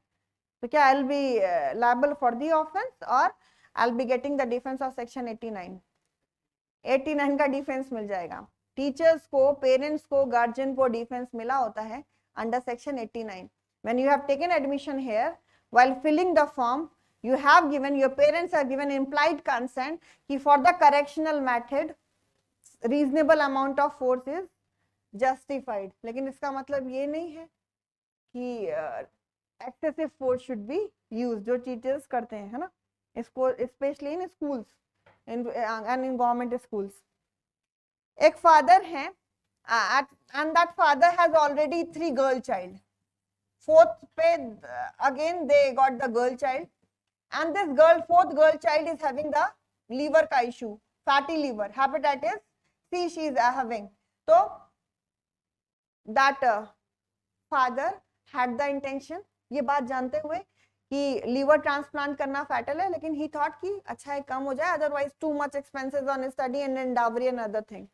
तो क्या I will be liable for the offence और I will be getting the defence of section 89. 89 का डिफेंस मिल जाएगा. टीचर्स को, पेरेंट्स को, गार्जियन को डिफेंस मिला होता है under section 89. When you have taken admission here, while filling the form, you have given, your parents have given implied consent कि for the correctional method, reasonable amount of force is justified. लेकिन इसका मतलब ये नहीं है कि excessive force should be used, जो teachers करते हैं, है ना, इसको specially in schools and in government schools. एक फादर है and that father has already 3 girl child. Fourth पे again they got the girl child and this girl, fourth girl child is having the liver का issue, fatty liver, hepatitis C she is having. तो that father had the intention, ये बात जानते हुए कि liver transplant करना fatal है, लेकिन ही थॉट कि अच्छा है कम हो जाए, otherwise too much expenses on study and in dowry and other thing.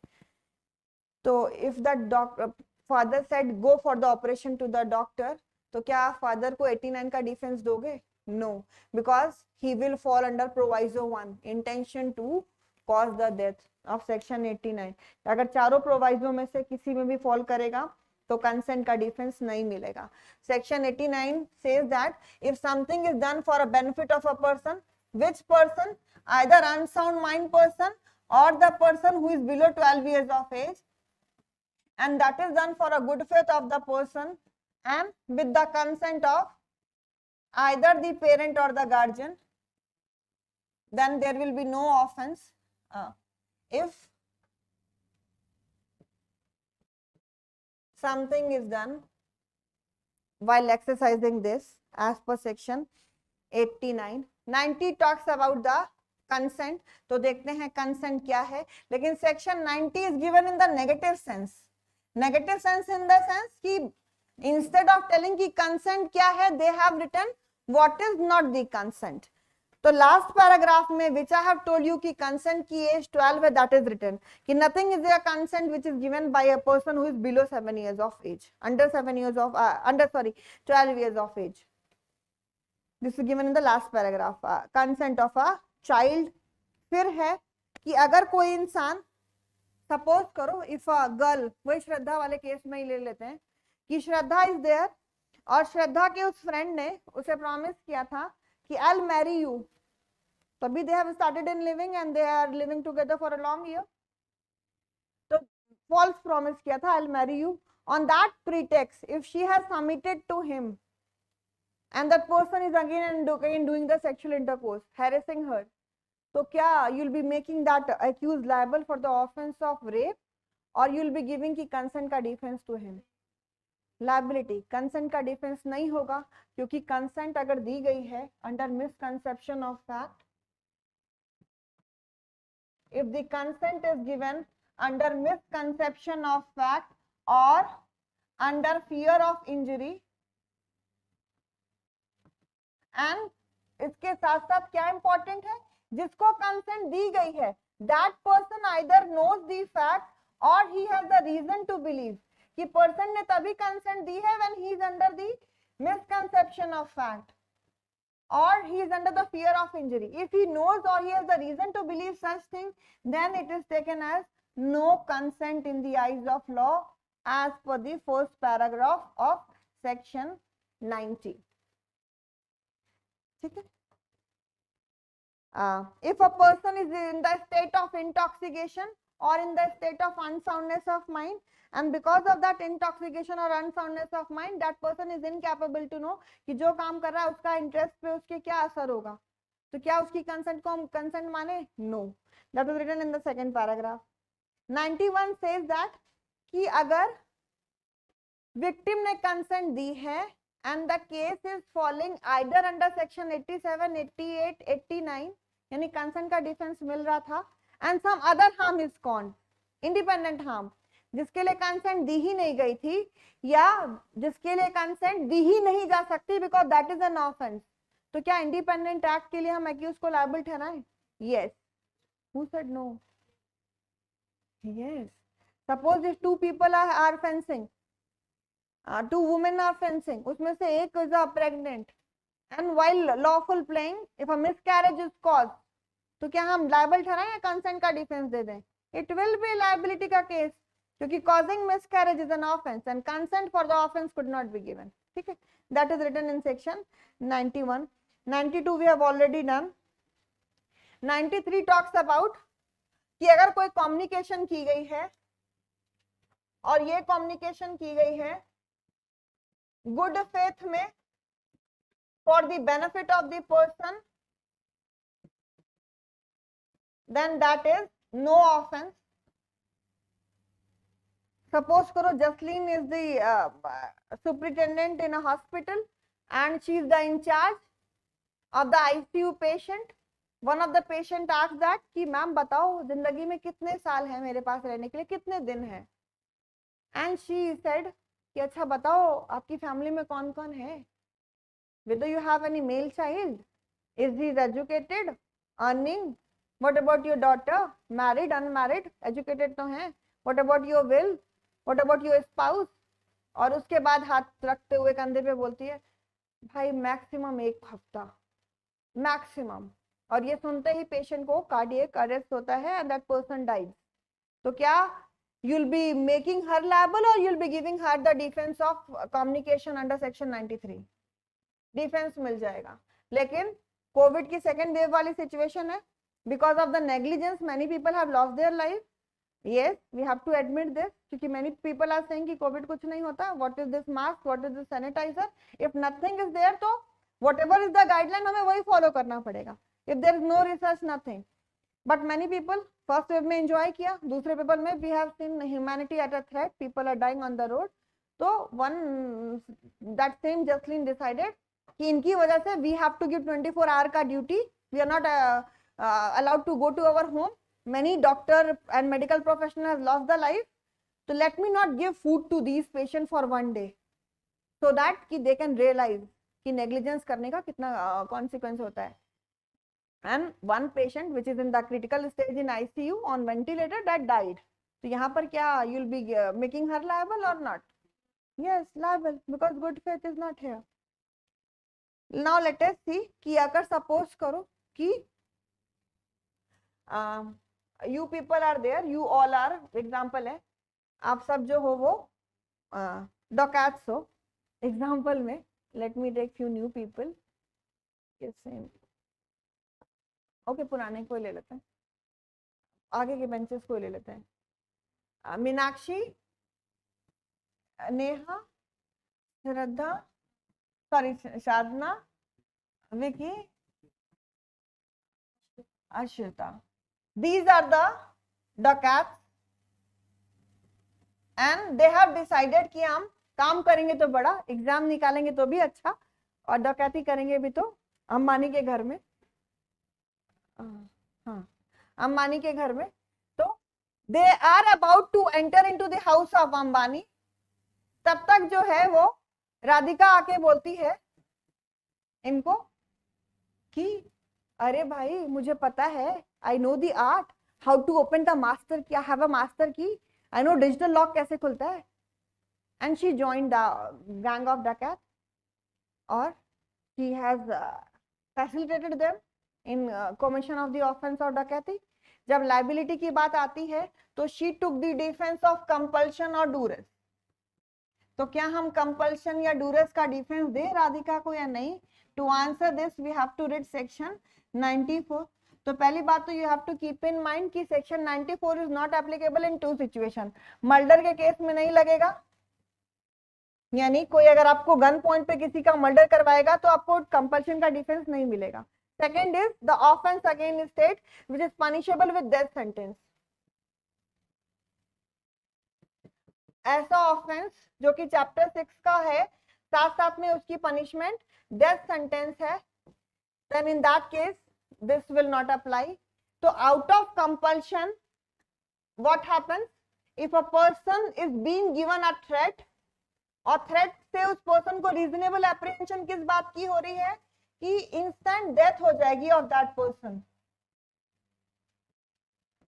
तो if the father said go for the operation to the doctor, तो क्या फादर को 89 का डिफेंस दोगे? No, because he will fall under proviso 1, intention to cause the death of section 89. अगर चारों proviso में से किसी में भी फॉल करेगा तो कंसेंट का डिफेंस नहीं मिलेगा. Section 89 says that if something is done for a benefit of a person, which person, either unsound mind person or the person who is below 12 years of age, and that is done for a good faith of the person and with the consent of either the parent or the guardian, then there will be no offense. If something is done while exercising this as per section 89, 90 talks about the consent. तो देखते हैं consent क्या है, लेकिन section 90 is given in the negative sense. Negative sense in the sense कि instead of telling कि consent क्या है, they have written what is not the consent. तो लास्ट पैराग्राफ में which I have told you कि consent की as 12 है, that is written कि nothing is a consent which is given by a person who is below 7 years of age, under 7 years of under 12 years of age. This is given in the last paragraph. Consent of a child. फिर है कि अगर कोई इंसान, suppose करो if a girl, वही श्रद्धा वाले case में ही ले लेते हैं कि श्रद्धा इज देयर और श्रद्धा के उस फ्रेंड ने उसे प्रॉमिस किया था कि आई विल मैरी यू. तभी they have started in living and they are living together for a long year. तो false promise किया था I'll marry you. On that pretext, if she has submitted to him and that person is again and again doing the sexual intercourse, harassing her, तो क्या you'll be making that accused liable for the offense of rape or you'll be giving की consent का defense to him? Liability. Consent का defense नहीं होगा क्योंकि consent अगर दी गई है under misconception of fact, if the consent is given under misconception of fact or under fear of injury, and इसके साथ साथ क्या इंपॉर्टेंट है, जिसको कंसेंट दी गई है that person either knows the fact or he has the reason to believe कि person ने तभी कंसेंट दी है when he is under the misconception of fact. or he is under the fear of injury. If he knows or he has the reason to believe such thing, then it is taken as no consent in the eyes of law as per the first paragraph of section 90. If a person is in the state of intoxication or in the state of unsoundness of mind, and because of that intoxication or unsoundness of mind, that person is incapable to know कि जो काम कर रहा है उसका interest पे उसके क्या असर होगा, तो क्या उसकी कंसेंट को हम कंसेंट माने? No. That is written in the second paragraph. 91 says that कि अगर विक्टिम ने कंसेंट दी है and the case is falling either under section 87, 88, 89, यानी कंसेंट का डिफेंस मिल रहा था, and some other harm is gone, independent harm, जिसके लिए कंसेंट दी ही नहीं गई थी या जिसके लिए कंसेंट दी ही नहीं जा सकती because that is an offence, तो क्या इंडिपेंडेंट एक्ट के लिए हम एक्यूज को लायबल ठहराएं? Yes. Who said no? Yes. Suppose if two people are fencing, two women are fencing, उसमें से एक is pregnant and while lawful playing if a miscarriage is caused, तो क्या हम liable ठहराएं या consent का defense दे दें? It will be liability का case, क्योंकि causing miscarriage is an offense and consent for the offense could not be given. ठीक है, that is written in section 91. 92 we have already done. 93 talks about कि अगर कोई communication की गई है और ये communication की गई है good faith में for the benefit of the person, then that is no offense. Suppose करो Jasleen is the superintendent in a hospital and she is the in charge of the ICU patient. One of the patient asked that कि ma'am बताओ जिंदगी में कितने साल है मेरे पास रहने के लिए, कितने दिन है, and she said कि अच्छा बताओ आपकी फैमिली में कौन कौन है, whether you have any male child, is he educated, earning, what about your daughter, married, unmarried, educated तो हैं, what about your will, what about your spouse, और उसके बाद हाथ रखते हुए कंधे पे बोलती है भाई मैक्सिमम 1 हफ्ता मैक्सिमम, और ये सुनते ही पेशेंट को कार्डियक अरेस्ट होता है and that person dies. तो क्या you'll be making her liable or you'll be giving her the defense of communication under section 93? Defence मिल जाएगा. लेकिन कोविड की सेकेंड वेव वाली सिचुएशन है, because of the negligence many people have lost their life. Yes, we have to admit this, क्योंकि many people are saying कि Covid कुछ नहीं होता. What is this mask, what is this sanitiser, if nothing is there तो whatever is the guideline हमें वही follow करना पड़ेगा. If there is no research nothing. But many people first wave में एंजॉय किया, दूसरे पेपर में we have seen humanity at a threat, people are dying on the road. तो one that same Jasleen decided कि इनकी वजह से we have to give 24 hour का duty, we are not allowed to go to our home. Many doctor and medical professional have lost the life, तो let me not give food to these patient for 1 day, so that कि they can realise कि negligence करने का कितना consequence होता है. And one patient which is in the critical stage in ICU on ventilator that died. तो यहाँ पर क्या you will be making her liable और not? Yes, liable, because good faith is not here. Now let us see कि अगर suppose करो कि you people are there, you all are, example है, आप सब जो हो वो डॉकैट्स हो एग्जाम्पल में. Let me take few new people. Okay, पुराने को ले लेते हैं, आगे के बेंचेस को ले लेते हैं. Meenakshi, Neha, Shraddha, sorry Sadhana, Vicky, Ashita. These are the dacoits and they have decided कि हम काम करेंगे तो बड़ा, एग्जाम निकालेंगे तो भी अच्छा, और डकैती करेंगे भी तो अंबानी के घर में. हाँ, अंबानी के घर में. तो they are about to enter into the house of Ambani. तब तक जो है वो राधिका आके बोलती है इनको कि अरे भाई मुझे पता है, I know the art how to open the master key, I have a master key, I know digital lock कैसे खुलता है. And she joined the gang of डकैत और she has facilitated them in commission of the offense or डकैती। जब liability की बात आती है तो she took the defense of compulsion or duress। तो क्या हम compulsion या duress का defense दे राधिका को या नहीं? To answer this we have to read section 94। तो पहली बात तो you have to keep in mind कि section 94 is not applicable in two situation। Murder के केस में नहीं लगेगा, यानी कोई अगर आपको गन पॉइंट पे किसी का मर्डर करवाएगा तो आपको कंपल्शन का डिफेंस नहीं मिलेगा। Second is the offence against state which is punishable with death sentence. ऐसा ऑफेंस जो कि चैप्टर 6 का है, साथ साथ में उसकी पनिशमेंट डेथ सेंटेंस है, then in that case this will not apply. तो out of compulsion what happens if a person is being given a threat, और थ्रेट से उस पर्सन को रीजनेबल एप्रीहेंशन किस बात की हो रही है कि इंस्टेंट डेथ हो जाएगी ऑफ दैट पर्सन,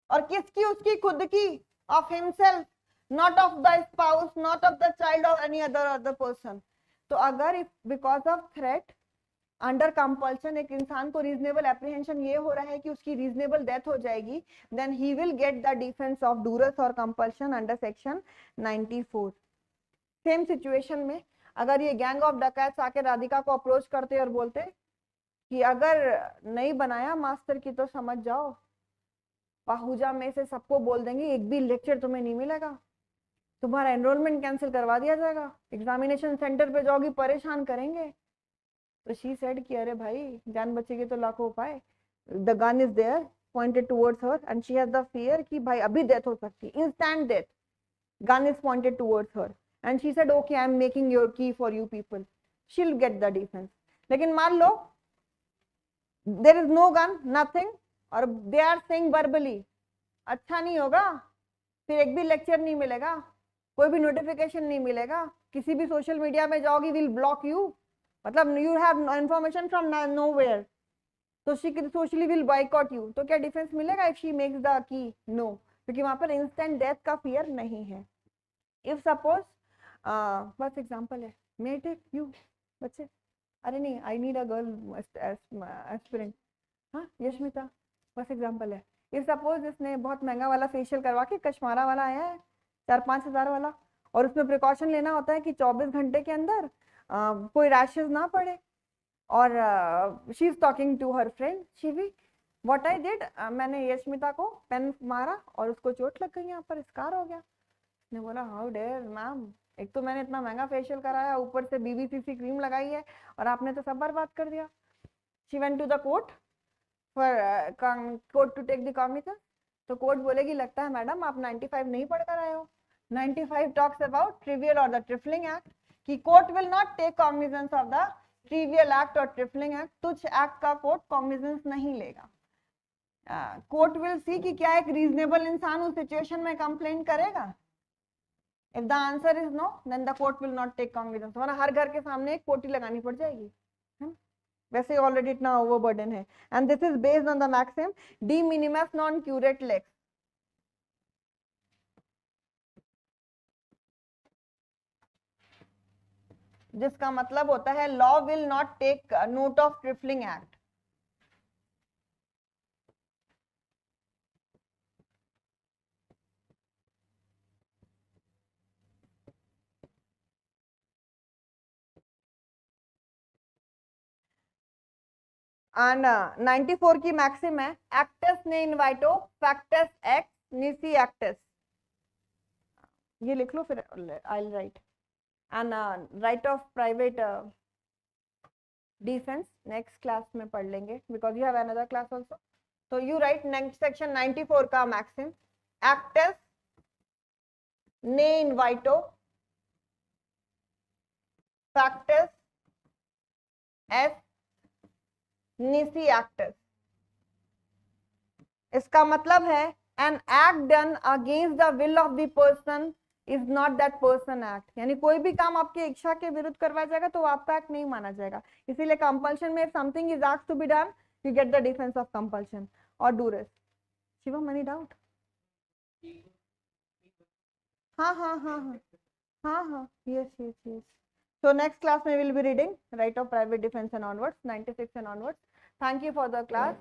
और किसकी? उसकी खुद की, of himself, not of the spouse, not of the child और एनी अदर पर्सन। तो अगर if because of threat under compulsion एक इंसान को रीजनेबल एप्रीहेंशन ये हो रहा है कि उसकी रीजनेबल डेथ हो जाएगी, then he will get the defence of duress और compulsion under section 94। Same situation में अगर ये गैंग ऑफ डकैट्स आके राधिका को अप्रोच करते और बोलते कि अगर नहीं बनाया मास्टर की तो समझ जाओ पाहुजा में से सबको बोल देंगे, एक भी लेक्चर तुम्हें नहीं मिलेगा, तुम्हारा एनरोलमेंट कैंसिल करवा दिया जाएगा, एग्जामिनेशन सेंटर पे जाओगी परेशान करेंगे। तो शी सेड कि अरे भाई जान बचेगी तो लाखों उपाय। The gun is there pointed towards her and she has the fear कि भाई अभी डेथ हो सकती, instant death, gun is pointed towards her and she said okay I am making your key for you people, she'll get the defense। लेकिन मान लो there is no gun, nothing, और they are saying verbally, अच्छा नहीं होगा, फिर एक भी lecture नहीं मिलेगा, कोई भी नोटिफिकेशन नहीं मिलेगा, किसी भी सोशल मीडिया में जाओगी विल ब्लॉक यू, मतलब you have information from nowhere, तो she socially will boycott you. तो क्या डिफेंस मिलेगा if she makes the key? No, क्योंकि वहां पर इंस्टेंट डेथ का फियर नहीं है। इफ सपोज बस एग्जांपल है, मे टेक यू बच्चे, अरे नहीं I need a girl aspirant, हाँ यशमिता, बस एग्जांपल है। इफ सपोज इसने बहुत महंगा वाला फेशियल करवा के कश्मारा वाला आया है 4-5 हज़ार वाला, और उसमें प्रिकॉशन लेना होता है कि 24 घंटे के अंदर कोई रैशेज ना पड़े, और she is talking to her friend Shivi, what I did, मैंने यशमिता को पेन मारा और उसको चोट लग गई, यहाँ पर स्कार हो गया। उसने बोला हाउ डेयर मैम, एक तो मैंने इतना महंगा फेशियल कराया, ऊपर से बीबीसीसी क्रीम लगाई है, और आपने तो सब बर्बाद कर दिया। She went to the court for court to take the cognizance. तो कोर्ट बोलेगी लगता है मैडम आप 95 नहीं पढ़कर आए हो। 95 टॉक्स अबाउट ट्रिवियल और द ट्रिफलिंग एक्ट, कि court will not take cognizance of the trivial act और ट्रिफलिंग एक्ट, तुच्छ एक्ट का कोर्ट कॉग्निजेंस नहीं लेगा। कोर्ट विल सी कि क्या एक रीजनेबल इंसान उस सिचुएशन में कंप्लेंट करेगा। If the answer is no, then the court will not take cognizance। वरना हर घर के सामने एक पोटी लगानी पड़ जाएगी, है ना? वैसे ऑलरेडी इतना ओवरबर्डन है। And this is based on the maxim डी मिनिमस नॉन क्यूरेट लेक्स, जिसका मतलब होता है law will not take note of trifling act. And 94 की मैक्सिम है एक्टस ने इनवाइटो फैक्टस एक्स निसी एक्टस, ये लिख लो फिर I will write. And right of private defence next class में पढ़ लेंगे because you have another class also. तो यू राइट नेक्स्ट सेक्शन 94 का मैक्सिम एक्टस ने इनवाइटो फैक्टस एस निसी एक्टस। इसका मतलब है an act done against the will of the person is not that person act, यानी कोई भी काम आपकी इच्छा के विरुद्ध करवाया जाएगा तो आपका एक्ट नहीं माना जाएगा। इसीलिए कंपल्शन में something is asked to be done you get the defence of compulsion और डूरेस। Shivam any doubt? हाँ हाँ हाँ हाँ हाँ हाँ yes yes yes. So next class we will be reading right of private defense and onwards 96 and onwards। Thank you for the class.